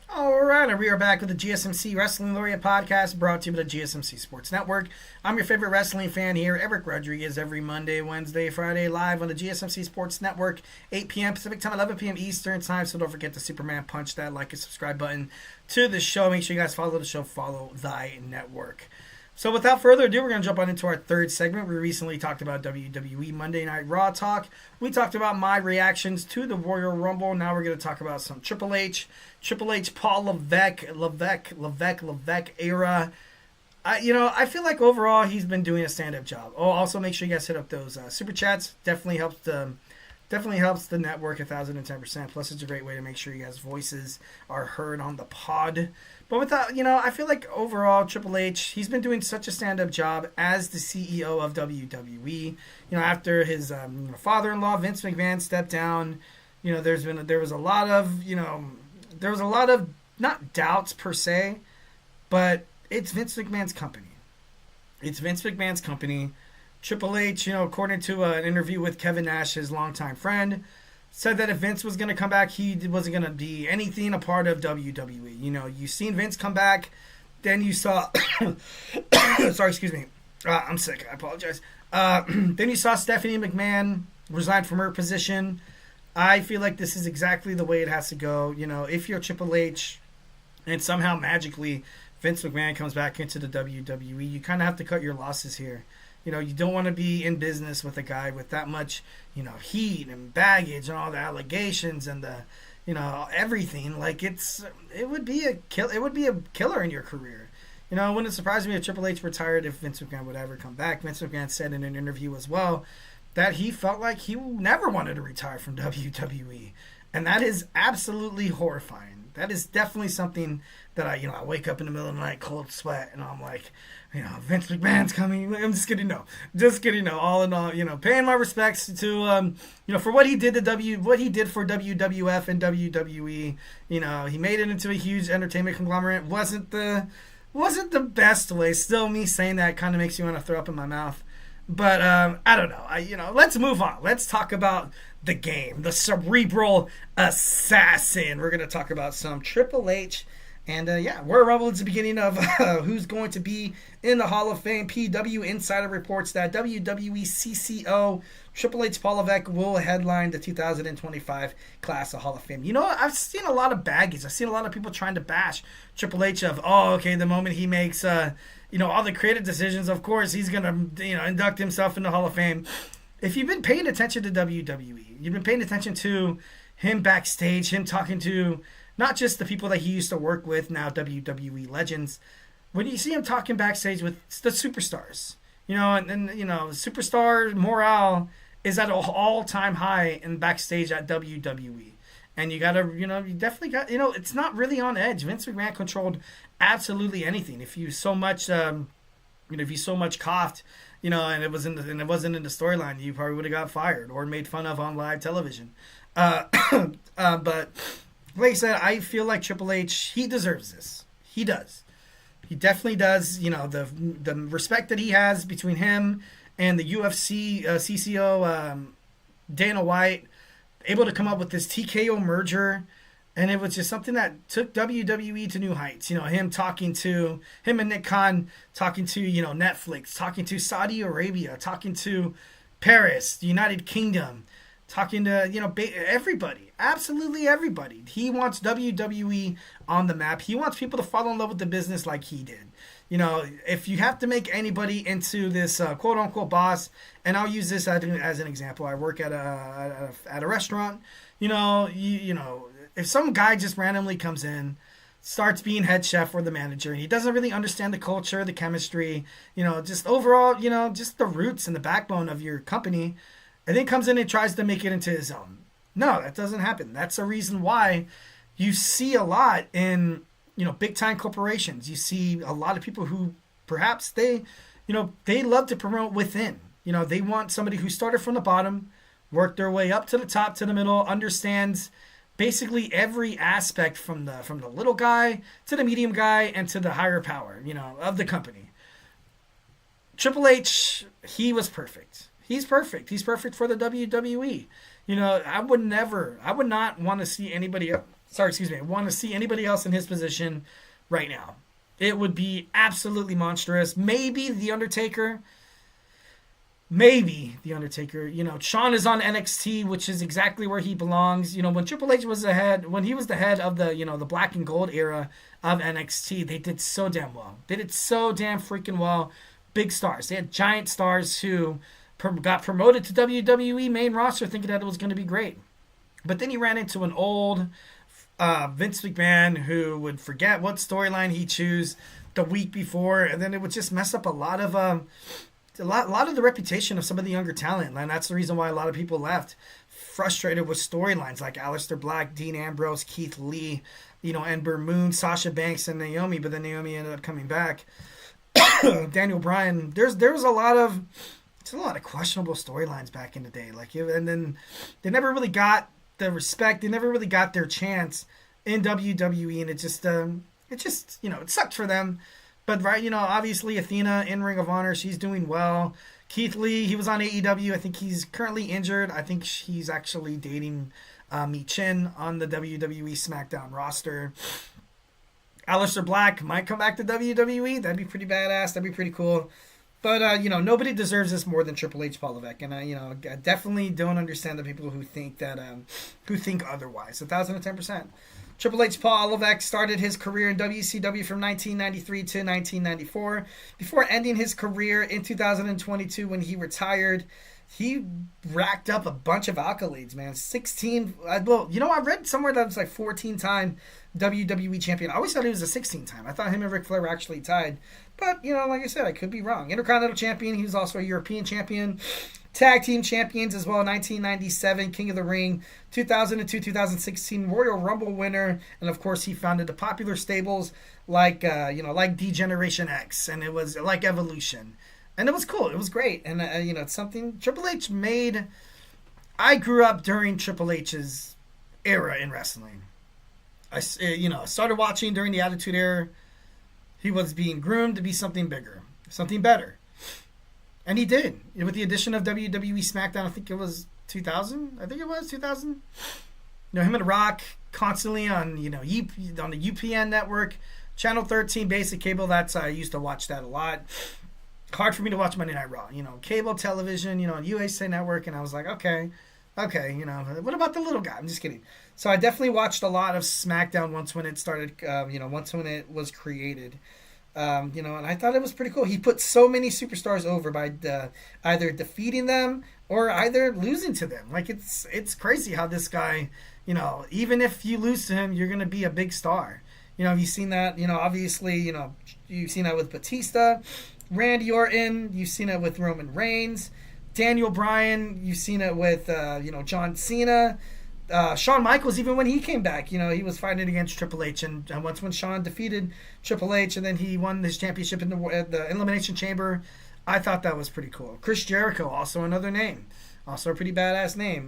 All right, and we are back with the GSMC Wrestling Laureate podcast brought to you by the GSMC Sports Network. I'm your favorite wrestling fan here, Eric Rodriguez, every Monday, Wednesday, Friday, live on the GSMC Sports Network, 8 p.m. Pacific Time, 11 p.m. Eastern Time. So don't forget to Superman punch that like and subscribe button to the show. Make sure you guys follow the show, follow thy network. So without further ado, we're going to jump on into our third segment. We recently talked about WWE Monday Night Raw talk. We talked about my reactions to the Royal Rumble. Now we're going to talk about some Triple H, Paul Levesque era. I feel like overall he's been doing a stand-up job. Oh, also make sure you guys hit up those super chats. Definitely helps the network 1,010%. Plus, it's a great way to make sure you guys' voices are heard on the pod. But without, I feel like overall Triple H, he's been doing such a stand-up job as the CEO of WWE. After his father-in-law Vince McMahon stepped down, there was a lot of not doubts per se, but it's Vince McMahon's company. Triple H, according to an interview with Kevin Nash, his longtime friend, said that if Vince was going to come back, he wasn't going to be anything a part of WWE. You've seen Vince come back, then you saw... Sorry, excuse me. I'm sick. I apologize. Then you saw Stephanie McMahon resign from her position. I feel like this is exactly the way it has to go. If you're Triple H and somehow magically Vince McMahon comes back into the WWE, you kind of have to cut your losses here. You don't want to be in business with a guy with that much, heat and baggage and all the allegations and the, everything. Like it would be a killer in your career. It wouldn't surprise me if Triple H retired if Vince McMahon would ever come back. Vince McMahon said in an interview as well that he felt like he never wanted to retire from WWE, and that is absolutely horrifying. That is definitely something that I wake up in the middle of the night, cold sweat, and I'm like, Vince McMahon's coming. I'm just kidding. No. All in all, paying my respects to, for what he did for WWF and WWE. He made it into a huge entertainment conglomerate. Wasn't the best way. Still, me saying that kind of makes you want to throw up in my mouth. But I don't know. Let's move on. Let's talk about the game, the cerebral assassin. We're gonna talk about some Triple H. And Royal Rumble is the beginning of who's going to be in the Hall of Fame. PW Insider reports that WWE CCO Triple H Paul Levesque will headline the 2025 class of Hall of Fame. I've seen a lot of baggage. I've seen a lot of people trying to bash Triple H of, the moment he makes, all the creative decisions, of course, he's going to, induct himself in the Hall of Fame. If you've been paying attention to WWE, you've been paying attention to him backstage, him talking to not just the people that he used to work with, now WWE legends. When you see him talking backstage with the superstars, superstar morale is at an all-time high in backstage at WWE. And you gotta, you definitely got, it's not really on edge. Vince McMahon controlled absolutely anything. If you so much, coughed, and it wasn't in the storyline, you probably would have got fired or made fun of on live television. But like I said, I feel like Triple H, he deserves this. He does. He definitely does. The respect that he has between him and the UFC CCO, Dana White, able to come up with this TKO merger. And it was just something that took WWE to new heights. Him and Nick Khan talking to, Netflix, talking to Saudi Arabia, talking to Paris, the United Kingdom, talking to, everybody, absolutely everybody. He wants WWE on the map. He wants people to fall in love with the business like he did. If you have to make anybody into this quote unquote boss, and I'll use this as an example. I work at a restaurant. If some guy just randomly comes in, starts being head chef or the manager, and he doesn't really understand the culture, the chemistry, just overall, just the roots and the backbone of your company, and then comes in and tries to make it into his own. No, that doesn't happen. That's the reason why you see a lot in, big time corporations. You see a lot of people who perhaps they love to promote within. They want somebody who started from the bottom, worked their way up to the top, to the middle, understands basically every aspect from the little guy to the medium guy and to the higher power, of the company. Triple H, he was perfect. He's perfect. He's perfect for the WWE. I would not want to see anybody else. Want to see anybody else in his position right now. It would be absolutely monstrous. Maybe The Undertaker. maybe The Undertaker. Shawn is on NXT, which is exactly where he belongs. When Triple H was when he was the head of the, the black and gold era of NXT, they did so damn well. They did so damn freaking well. Big stars. They had giant stars who got promoted to WWE main roster thinking that it was going to be great. But then he ran into an old Vince McMahon who would forget what storyline he chose the week before, and then it would just mess up a lot of the reputation of some of the younger talent. And that's the reason why a lot of people left, frustrated with storylines like Aleister Black, Dean Ambrose, Keith Lee, Ember Moon, Sasha Banks, and Naomi. But then Naomi ended up coming back. Daniel Bryan. There was a lot of questionable storylines back in the day. And then they never really got the respect. They never really got their chance in WWE, and it just it sucked for them. But obviously Athena in Ring of Honor, she's doing well. Keith Lee, he was on AEW. I think he's currently injured. I think he's actually dating Mi Chin on the WWE SmackDown roster. Aleister Black might come back to WWE. That'd be pretty badass. That'd be pretty cool. But, nobody deserves this more than Triple H, Paul Levesque. And, I definitely don't understand the people who think that, who think otherwise. 1,010%. Triple H, Paul Levesque, started his career in WCW from 1993 to 1994. Before ending his career in 2022 when he retired, he racked up a bunch of accolades, man. 16, I read somewhere that was like 14-time WWE champion. I always thought he was a 16-time. I thought him and Ric Flair were actually tied. But, like I said, I could be wrong. Intercontinental champion. He was also a European champion. Tag team champions as well. 1997 King of the Ring. 2002-2016 Royal Rumble winner. And, of course, he founded the popular stables like D-Generation X. And it was like Evolution. And it was cool. It was great. And, it's something Triple H made. I grew up during Triple H's era in wrestling. I started watching during the Attitude Era. He was being groomed to be something bigger, something better. And he did. With the addition of WWE SmackDown, I think it was 2000. I think it was 2000. Him and Rock constantly on, on the UPN network, Channel 13, basic cable. I used to watch that a lot. Hard for me to watch Monday Night Raw. Cable television, on USA Network. And I was like, okay, what about the little guy? I'm just kidding. So I definitely watched a lot of SmackDown once when it started, once when it was created. And I thought it was pretty cool. He put so many superstars over by either defeating them or either losing to them. It's crazy how this guy, even if you lose to him, you're going to be a big star. You've seen that, obviously, you've seen that with Batista, Randy Orton, you've seen it with Roman Reigns, Daniel Bryan, you've seen it with, John Cena, Shawn Michaels, even when he came back, he was fighting against Triple H. And once when Shawn defeated Triple H and then he won his championship in the Elimination Chamber, I thought that was pretty cool. Chris Jericho, also another name. Also a pretty badass name.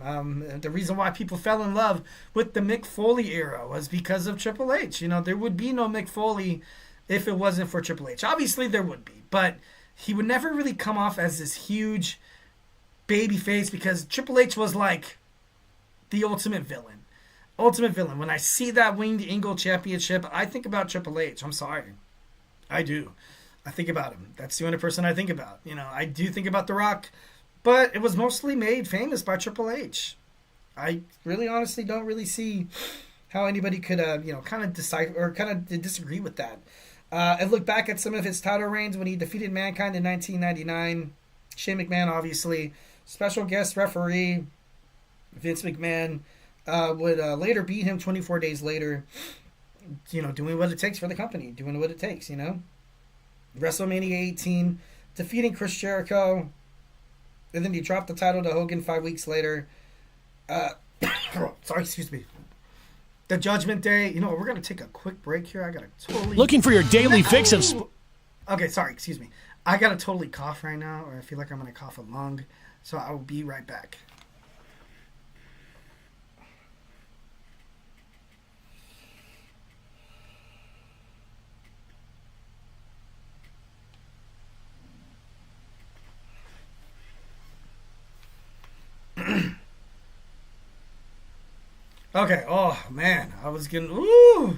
The reason why people fell in love with the Mick Foley era was because of Triple H. There would be no Mick Foley if it wasn't for Triple H. Obviously, there would be. But he would never really come off as this huge baby face because Triple H was like the ultimate villain. When I see that Winged Eagle Championship, I think about Triple H. I'm sorry. I do. I think about him. That's the only person I think about. I do think about The Rock, but it was mostly made famous by Triple H. I really honestly don't really see how anybody could, kind of decide or kind of disagree with that. I look back at some of his title reigns when he defeated Mankind in 1999. Shane McMahon, obviously. Special guest referee. Vince McMahon would later beat him 24 days later, doing what it takes for the company, doing what it takes, WrestleMania 18, defeating Chris Jericho, and then he dropped the title to Hogan 5 weeks later. Excuse me. The Judgment Day. We're going to take a quick break here. I got to totally... Looking for your daily fix of... Okay, sorry, excuse me. I got to totally cough right now, or I feel like I'm going to cough a lung, so I will be right back. Okay, oh man, I was getting, ooh,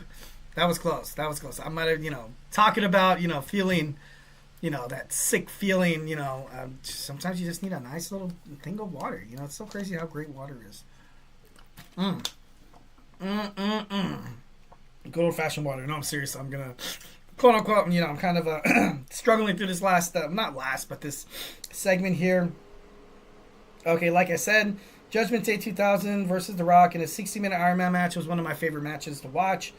that was close. I might have, talking about, feeling that sick feeling, sometimes you just need a nice little thing of water. It's so crazy how great water is. Good old-fashioned water. No, I'm serious. I'm going to, quote unquote, I'm kind of struggling through this this segment here. Okay, like I said, Judgment Day 2000 versus The Rock in a 60-minute Iron Man match was one of my favorite matches to watch.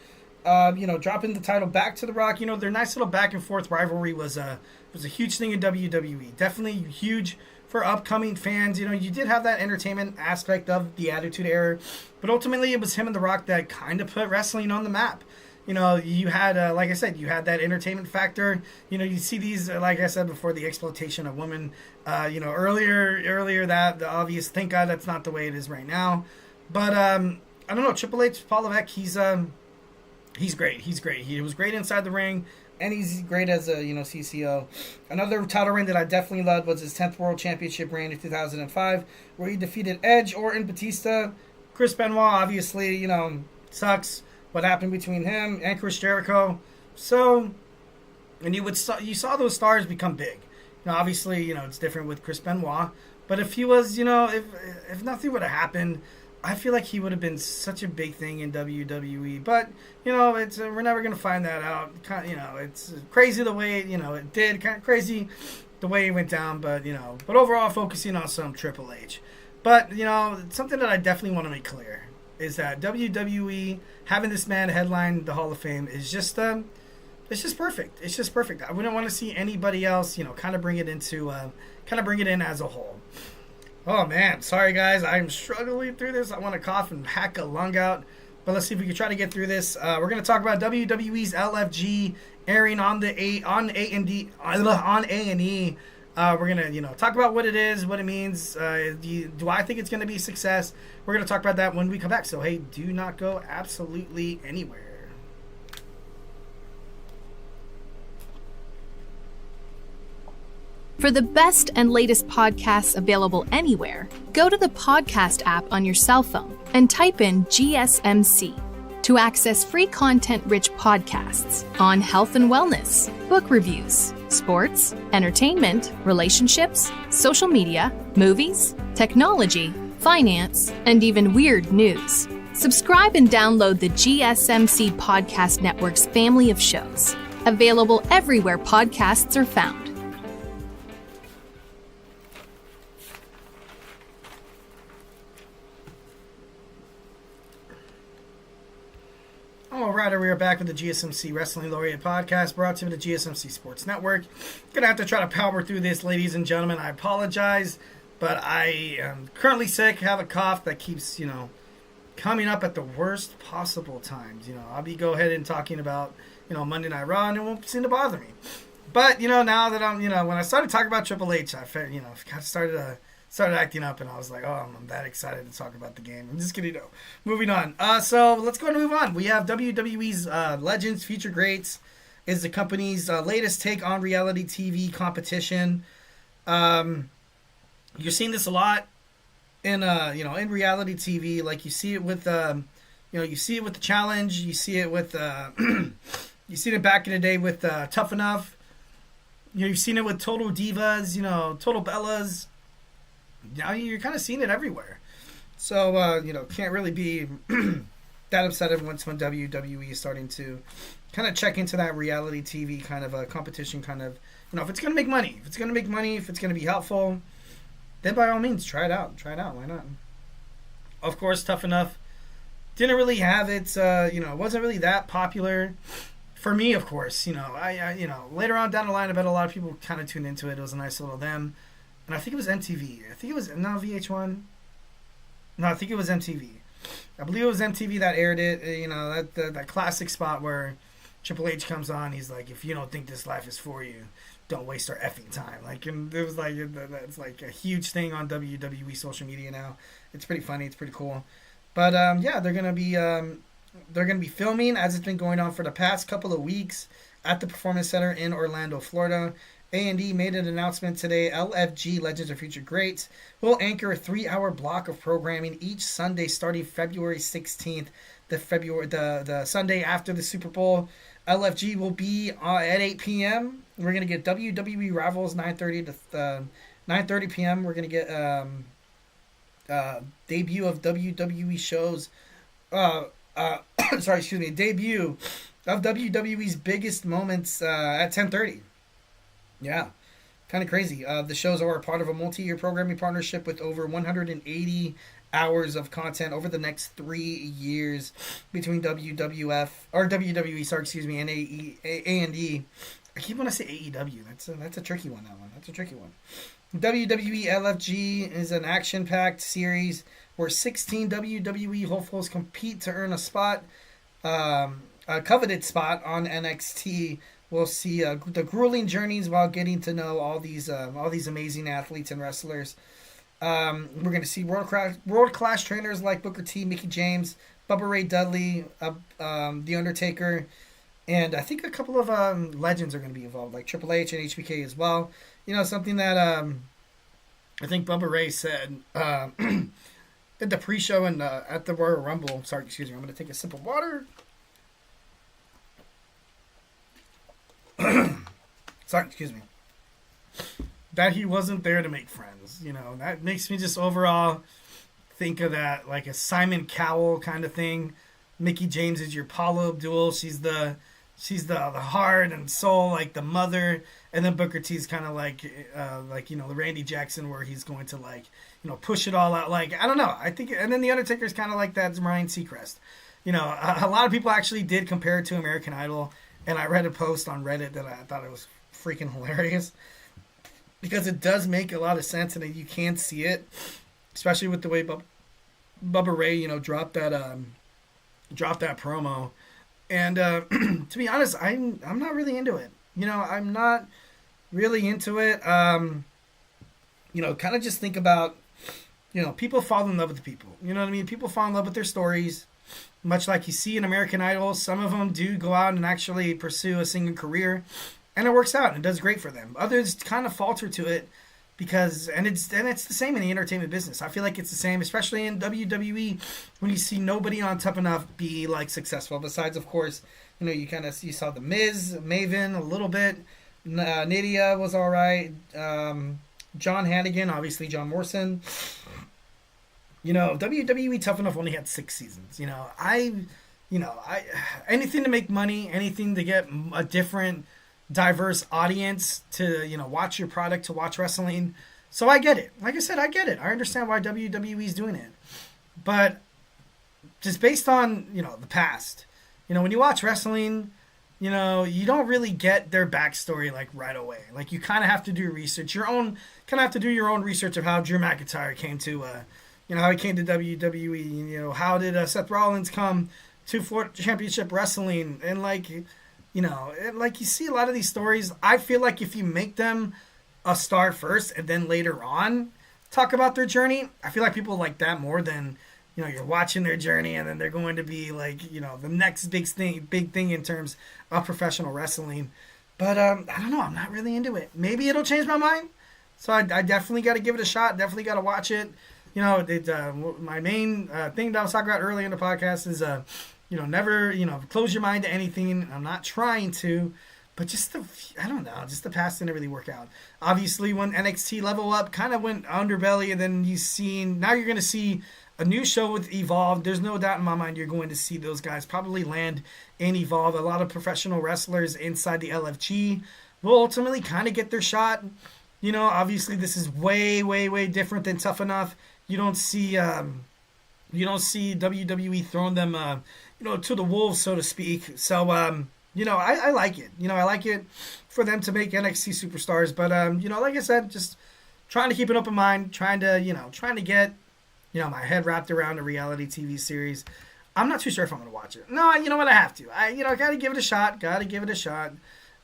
Dropping the title back to The Rock, their nice little back and forth rivalry was a huge thing in WWE. Definitely huge for upcoming fans. You did have that entertainment aspect of the Attitude Era, but ultimately it was him and The Rock that kind of put wrestling on the map. You had, like I said, you had that entertainment factor. You see these, like I said before, the exploitation of women. Earlier that the obvious. Thank God that's not the way it is right now. But I don't know. Triple H, Paul Levesque, he's great. He's great. He was great inside the ring, and he's great as a CCO. Another title reign that I definitely loved was his 10th World Championship reign in 2005, where he defeated Edge, Orton, Batista, Chris Benoit. Obviously, sucks what happened between him and Chris Jericho. So, and you saw those stars become big. Obviously, it's different with Chris Benoit. But if he was, if nothing would have happened, I feel like he would have been such a big thing in WWE. But, it's we're never going to find that out. It's crazy the way, it did. Kind of crazy the way it went down. But, but overall, focusing on some Triple H. But, something that I definitely want to make clear is that WWE having this man headline the Hall of Fame is just it's just perfect. It's just perfect. I wouldn't want to see anybody else, kind of bring it in as a whole. Oh man, sorry guys, I'm struggling through this. I want to cough and hack a lung out, but let's see if we can try to get through this. We're gonna talk about WWE's LFG airing on A&E. We're gonna talk about what it is, what it means. Do I think it's gonna be a success? We're gonna talk about that when we come back. So hey, do not go absolutely anywhere. For the best and latest podcasts available anywhere, go to the podcast app on your cell phone and type in GSMC to access free content-rich podcasts on health and wellness, book reviews, sports, entertainment, relationships, social media, movies, technology, finance, and even weird news. Subscribe and download the GSMC Podcast Network's family of shows, available everywhere podcasts are found. Alright, we are back with the GSMC Wrestling Laureate podcast, brought to you by the GSMC Sports Network. Gonna have to try to power through this, ladies and gentlemen. I apologize, but I am currently sick, have a cough that keeps, coming up at the worst possible times. I'll be go ahead and talking about, Monday Night RAW, and it won't seem to bother me. But, now that I'm, when I started talking about Triple H, I felt, started acting up, and I was like, oh, I'm that excited to talk about the game. I'm just kidding, Moving on. So let's go and move on. We have WWE's Legends Future Greats is the company's latest take on reality TV competition. You're seeing this a lot in in reality TV. Like you see it with you see it with the Challenge. You see it with you seen it back in the day with Tough Enough. You've seen it with Total Divas. Total Bellas. Now you're kind of seeing it everywhere. So, can't really be that upset once when WWE is starting to kind of check into that reality TV kind of a competition kind of, if it's going to make money, if it's going to be helpful, then by all means, try it out. Why not? Of course, Tough Enough didn't really have it, wasn't really that popular for me, of course. I later on down the line, I bet a lot of people kind of tuned into it. It was a nice little them. And I think it was MTV. VH1. No, I think it was MTV. I believe it was MTV that aired it. That classic spot where Triple H comes on. He's like, if you don't think this life is for you, don't waste our effing time. And it was that's like a huge thing on WWE social media now. It's pretty funny. It's pretty cool. But they're gonna be filming, as it's been going on for the past couple of weeks, at the Performance Center in Orlando, Florida. A&E made an announcement today. LFG, Legends of Future Greats, will anchor a 3-hour block of programming each Sunday starting February 16th, the Sunday after the Super Bowl. LFG will be at 8 p.m. We're going to get WWE Rivals 9:30 to 9:30 p.m. We're going to get debut of WWE shows. Debut of WWE's biggest moments at 10:30. Yeah, kind of crazy. The shows are part of a multi-year programming partnership with over 180 hours of content over the next 3 years between WWE, and A&E. I keep wanting to say AEW. That's a tricky one. That's a tricky one. WWE LFG is an action-packed series where 16 WWE hopefuls compete to earn a spot, a coveted spot on NXT. We'll see the grueling journeys while getting to know all these amazing athletes and wrestlers. We're going to see world-class trainers like Booker T, Mickie James, Bubba Ray Dudley, The Undertaker, and I think a couple of legends are going to be involved, like Triple H and HBK as well. You know, something that I think Bubba Ray said at the pre-show and at the Royal Rumble. Sorry, excuse me. I'm going to take a sip of water. Sorry, excuse me. That he wasn't there to make friends. You know, that makes me just overall think of that like a Simon Cowell kind of thing. Mickie James is your Paula Abdul. She's the heart and soul, like the mother. And then Booker T's kind of like you know, the Randy Jackson, where he's going to like, you know, push it all out. Like, I don't know. I think, and then The Undertaker's kind of like that Ryan Seacrest. You know, a lot of people actually did compare it to American Idol. And I read a post on Reddit that I thought it was freaking hilarious, because it does make a lot of sense, and you can see it, especially with the way Bubba Ray, you know, dropped that promo. And to be honest, I'm not really into it. You know, I'm not really into it. You know, kind of just think about, you know, people fall in love with the people. You know what I mean? People fall in love with their stories. Much like you see in American Idol, some of them do go out and actually pursue a singing career, and it works out and it does great for them. Others kind of falter to it because, and it's the same in the entertainment business. I feel like it's the same, especially in WWE, when you see nobody on top enough be like successful. Besides, of course, you know, you saw the Miz, Maven a little bit, Nydia was all right, John Hannigan, obviously John Morrison. You know, WWE Tough Enough only had 6 seasons. You know, anything to make money, anything to get a different, diverse audience to, you know, watch your product, to watch wrestling. So I get it. Like I said, I get it. I understand why WWE is doing it. But just based on, you know, the past, you know, when you watch wrestling, you know, you don't really get their backstory like right away. Like, you kind of have to do research, your own research of how Drew McIntyre came to, you know, how he came to WWE. You know, how did Seth Rollins come to Florida Championship Wrestling? And like, you know, like you see a lot of these stories. I feel like if you make them a star first and then later on talk about their journey, I feel like people like that more than, you know, you're watching their journey and then they're going to be like, you know, the next big thing in terms of professional wrestling. But I don't know. I'm not really into it. Maybe it'll change my mind. So I definitely got to give it a shot. Definitely got to watch it. You know, my main thing that I was talking about earlier in the podcast is, you know, never, you know, close your mind to anything. I'm not trying to, but just the past didn't really work out. Obviously, when NXT Level Up kind of went underbelly, and then now you're going to see a new show with Evolve. There's no doubt in my mind you're going to see those guys probably land in Evolve. A lot of professional wrestlers inside the LFG will ultimately kind of get their shot. You know, obviously this is way, way, way different than Tough Enough. You don't see WWE throwing them, you know, to the wolves, so to speak. So, you know, I like it. You know, I like it for them to make NXT superstars. But, you know, like I said, just trying to keep an open mind, trying to get, you know, my head wrapped around a reality TV series. I'm not too sure if I'm going to watch it. No, you know what? I have to. I got to give it a shot.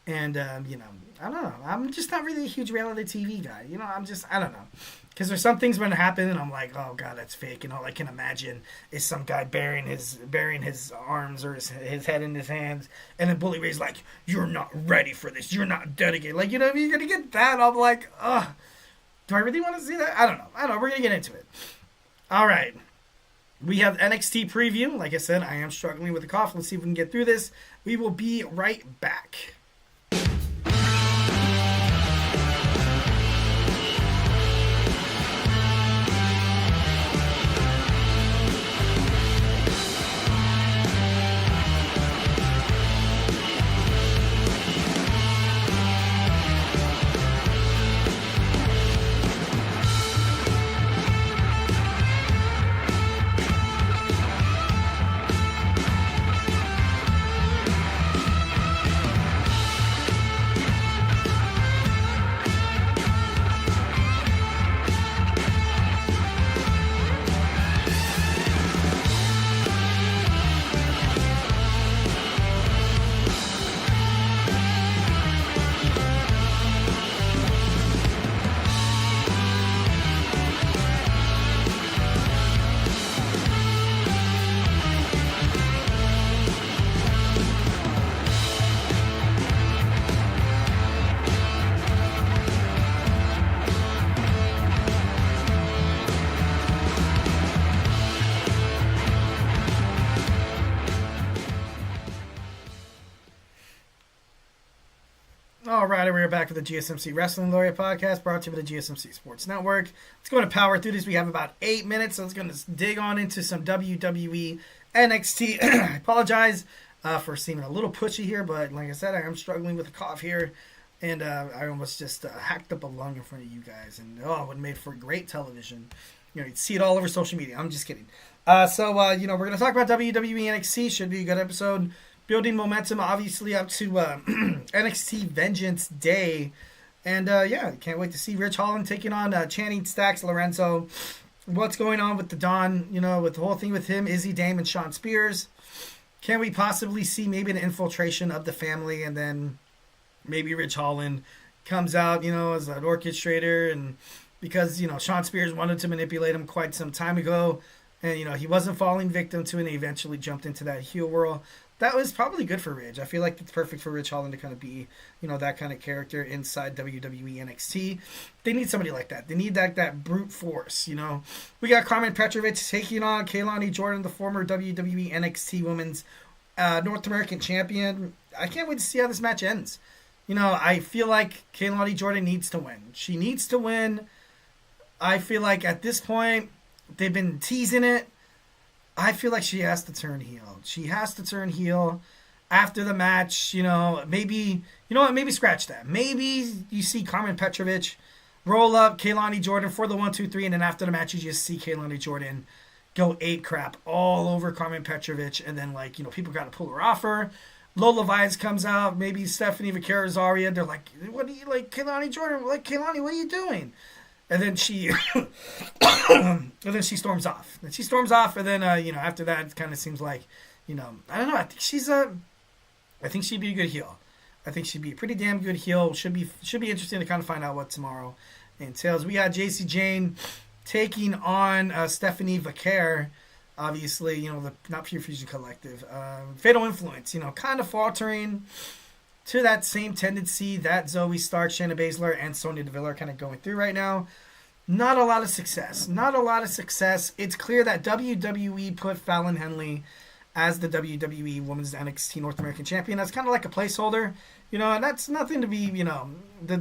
And, you know, I don't know. I'm just not really a huge reality TV guy. You know, I don't know. Because there's some things when it happen, and I'm like, oh god, that's fake. And all I can imagine is some guy burying his arms or his head in his hands, and then Bully Ray's like, "You're not ready for this. You're not dedicated." Like, you know, you're gonna get that. I'm like, ugh. Do I really want to see that? I don't know. We're gonna get into it. All right. We have NXT preview. Like I said, I am struggling with a cough. Let's see if we can get through this. We will be right back. Alright, we're back with the GSMC Wrestling Laureate podcast, brought to you by the GSMC Sports Network. Let's go and power through this. We have about 8 minutes, so let's go and dig on into some WWE NXT. I apologize for seeming a little pushy here, but like I said, I am struggling with a cough here, and I almost just hacked up a lung in front of you guys, and it would have made for great television. You know, you'd see it all over social media. I'm just kidding. So we're going to talk about WWE NXT. Should be a good episode. Building momentum, obviously, up to NXT Vengeance Day. And, can't wait to see Rich Holland taking on Channing Stacks Lorenzo. What's going on with the Don, with the whole thing with him, Izzy Dame, and Sean Spears. Can we possibly see maybe an infiltration of the family, and then maybe Rich Holland comes out, as an orchestrator, and because, Sean Spears wanted to manipulate him quite some time ago, and, he wasn't falling victim to it, and he eventually jumped into that heel world. That was probably good for Ridge. I feel like it's perfect for Rich Holland to kind of be, that kind of character inside WWE NXT. They need somebody like that. They need that brute force, We got Carmen Petrovic taking on Kaylani Jordan, the former WWE NXT Women's North American Champion. I can't wait to see how this match ends. I feel like Kaylani Jordan needs to win. She needs to win. I feel like at this point, they've been teasing it. I feel like she has to turn heel. She has to turn heel after the match. Maybe, maybe scratch that. Maybe you see Carmen Petrovic roll up Kaylani Jordan for the 1, 2, 3, and then after the match, you just see Kaylani Jordan go ape crap all over Carmen Petrovic, and then, people got to pull her off her. Lola Vias comes out, maybe Stephanie Vaquera-Zaria. They're like, what do you, Kaylani Jordan? Kaylani, what are you doing? And then she, storms off. And she storms off, and then after that, it kind of seems like, I don't know. I think she'd be a good heel. I think she'd be a pretty damn good heel. Should be interesting to kind of find out what tomorrow entails. We got JC Jane taking on Stephanie Vaquer. Obviously, the not Pure Fusion Collective. Fatal Influence. Kind of faltering to that same tendency that Zoe Stark, Shayna Baszler, and Sonya Deville are kind of going through right now. Not a lot of success. It's clear that WWE put Fallon Henley as the WWE Women's NXT North American Champion. That's kind of like a placeholder, and that's nothing to be,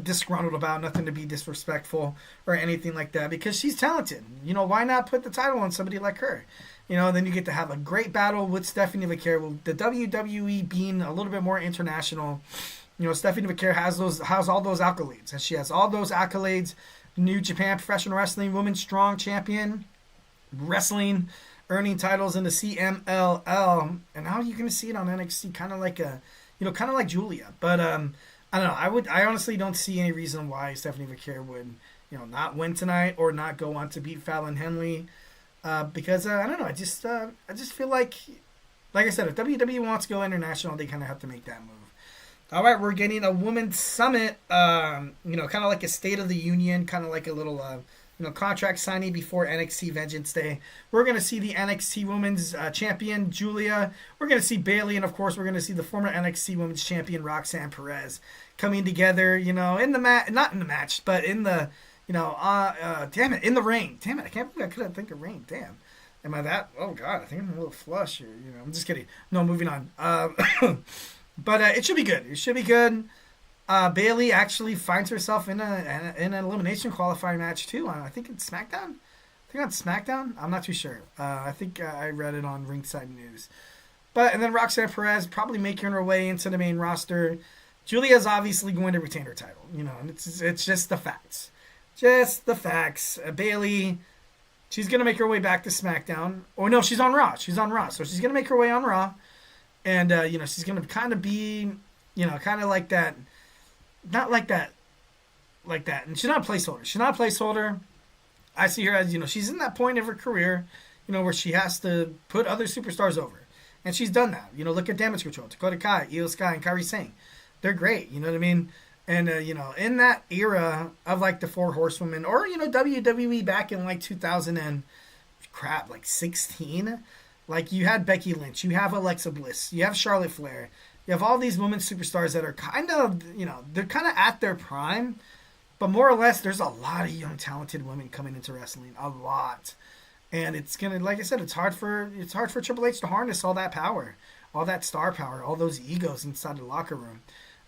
disgruntled about, nothing to be disrespectful or anything like that, because she's talented. Why not put the title on somebody like her? Then you get to have a great battle with Stephanie Vaquer. The WWE being a little bit more international, Stephanie Vaquer has all those accolades, and she has all those accolades. New Japan Professional Wrestling Women's Strong Champion, wrestling, earning titles in the CMLL, and now you're going to see it on NXT, kind of like Julia. But I don't know. I honestly don't see any reason why Stephanie Vaquer would, not win tonight or not go on to beat Fallon Henley. Because I don't know, I just feel like I said, if WWE wants to go international, they kind of have to make that move. All right, we're getting a women's summit, kind of like a State of the Union, kind of like a little, contract signing before NXT Vengeance Day. We're going to see the NXT Women's Champion, Gulia. We're going to see Bayley, and of course, we're going to see the former NXT Women's Champion, Roxanne Perez, coming together, in the match, not in the match, but in the, in the ring. Damn it, I can't believe I couldn't think of ring. Damn. Am I that? Oh God, I think I'm a little flush here. I'm just kidding. No, moving on. But it should be good. It should be good. Bayley actually finds herself in an elimination qualifying match too. I think it's SmackDown. On SmackDown. I'm not too sure. I think I read it on Ringside News. And then Roxanne Perez probably making her way into the main roster. Julia's obviously going to retain her title. And it's just the facts. Just the facts. Bayley, she's going to make her way back to SmackDown. Oh, no, she's on Raw. So she's going to make her way on Raw. And, she's going to kind of be, kind of like that. Not like that. Like that. And she's not a placeholder. I see her as, she's in that point of her career, where she has to put other superstars over. And she's done that. Look at Damage Control. Dakota Kai, Iyo Sky, and Kairi Sane. They're great. You know what I mean? And, in that era of, like, the Four Horsewomen, or, WWE back in, like, 16, like, you had Becky Lynch, you have Alexa Bliss, you have Charlotte Flair, you have all these women superstars that are kind of, they're kind of at their prime, but more or less, there's a lot of young, talented women coming into wrestling, a lot. And it's going to, like I said, it's hard for Triple H to harness all that power, all that star power, all those egos inside the locker room.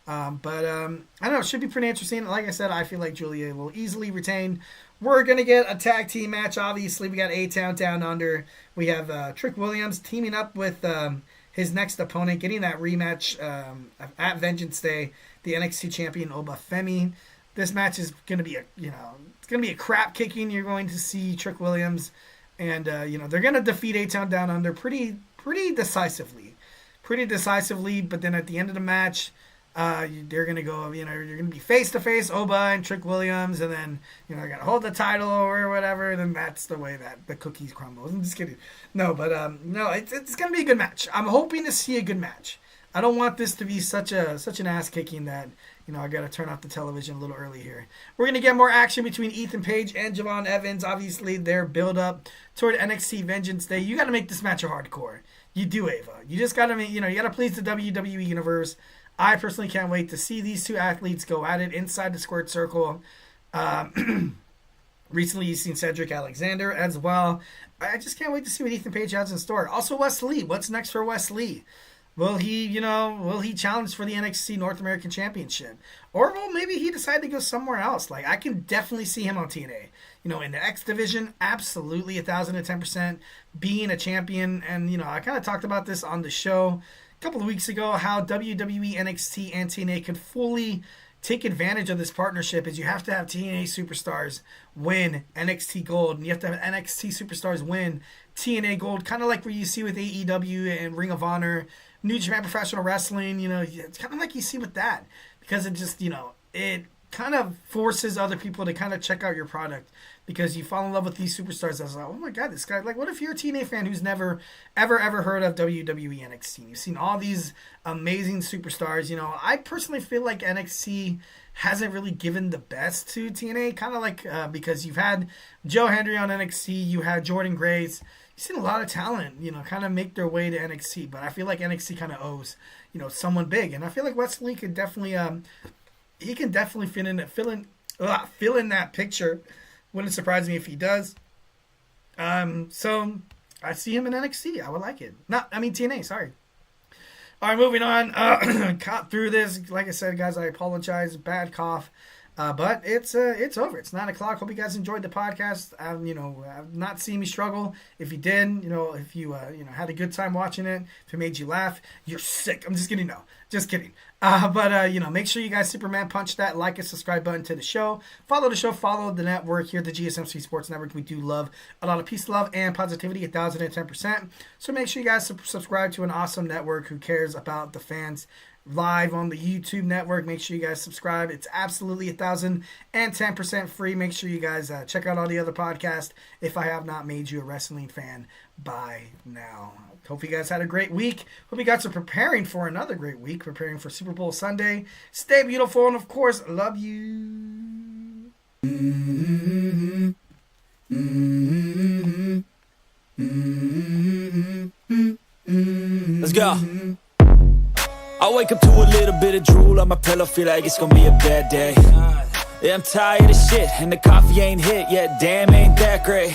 I don't know. It should be pretty interesting. Like I said, I feel like Julia will easily retain. We're going to get a tag team match, obviously. We got A-Town Down Under. We have Trick Williams teaming up with his next opponent, getting that rematch at Vengeance Day, the NXT champion, Oba Femi. This match is going to be it's going to be a crap kicking. You're going to see Trick Williams. And, they're going to defeat A-Town Down Under pretty decisively. But then at the end of the match, they're going to go, you're going to be face-to-face, Oba and Trick Williams, and then, they're going to hold the title or whatever, and then that's the way that the cookies crumble. I'm just kidding. No, but, it's going to be a good match. I'm hoping to see a good match. I don't want this to be such an ass-kicking that, I got to turn off the television a little early here. We're going to get more action between Ethan Page and Javon Evans. Obviously, their build-up toward NXT Vengeance Day. You got to make this match a hardcore. You do, Ava. You just got to make, you got to please the WWE Universe. I personally can't wait to see these two athletes go at it inside the squared circle. Recently, you've seen Cedric Alexander as well. I just can't wait to see what Ethan Page has in store. Also, Wes Lee. What's next for Wes Lee? Will he challenge for the NXT North American Championship? Or will maybe he decide to go somewhere else? Like, I can definitely see him on TNA. In the X division, absolutely 1,010% being a champion. And, I kind of talked about this on the show a couple of weeks ago, how WWE NXT and TNA could fully take advantage of this partnership is you have to have TNA superstars win NXT Gold, and you have to have NXT superstars win TNA Gold, kind of like what you see with AEW and Ring of Honor, New Japan Professional Wrestling. It's kind of like you see with that, because it just, it kind of forces other people to kind of check out your product, because you fall in love with these superstars. I was like, oh my God, this guy, like, what if you're a TNA fan who's never, ever heard of WWE NXT? You've seen all these amazing superstars. I personally feel like NXT hasn't really given the best to TNA, kind of like, because you've had Joe Hendry on NXT, you had Jordan Grace. You've seen a lot of talent, kind of make their way to NXT, but I feel like NXT kind of owes, someone big. And I feel like Wes Lee could definitely, he can definitely fill in that picture. Wouldn't surprise me if he does. So I see him in NXT. I would like it. TNA, sorry. All right, moving on. Caught through this. Like I said, guys, I apologize. Bad cough. But it's over. It's 9 o'clock. Hope you guys enjoyed the podcast. I've not seen me struggle. If you did, if you had a good time watching it, if it made you laugh, you're sick. I'm just kidding. No, just kidding. But make sure you guys Superman punch that like and subscribe button to the show. Follow the show. Follow the network here, the GSMC Sports Network. We do love a lot of peace, love, and positivity, 1,010%. So make sure you guys subscribe to an awesome network who cares about the fans. Live on the YouTube network. Make sure you guys subscribe. It's absolutely 1,010% free. Make sure you guys check out all the other podcasts if I have not made you a wrestling fan by now. Hope you guys had a great week. Hope you guys are preparing for another great week, preparing for Super Bowl Sunday. Stay beautiful, and of course, love you. Let's go. I wake up to a little bit of drool on my pillow, feel like it's gonna be a bad day. Yeah, I'm tired of shit, and the coffee ain't hit yet, damn, ain't that great.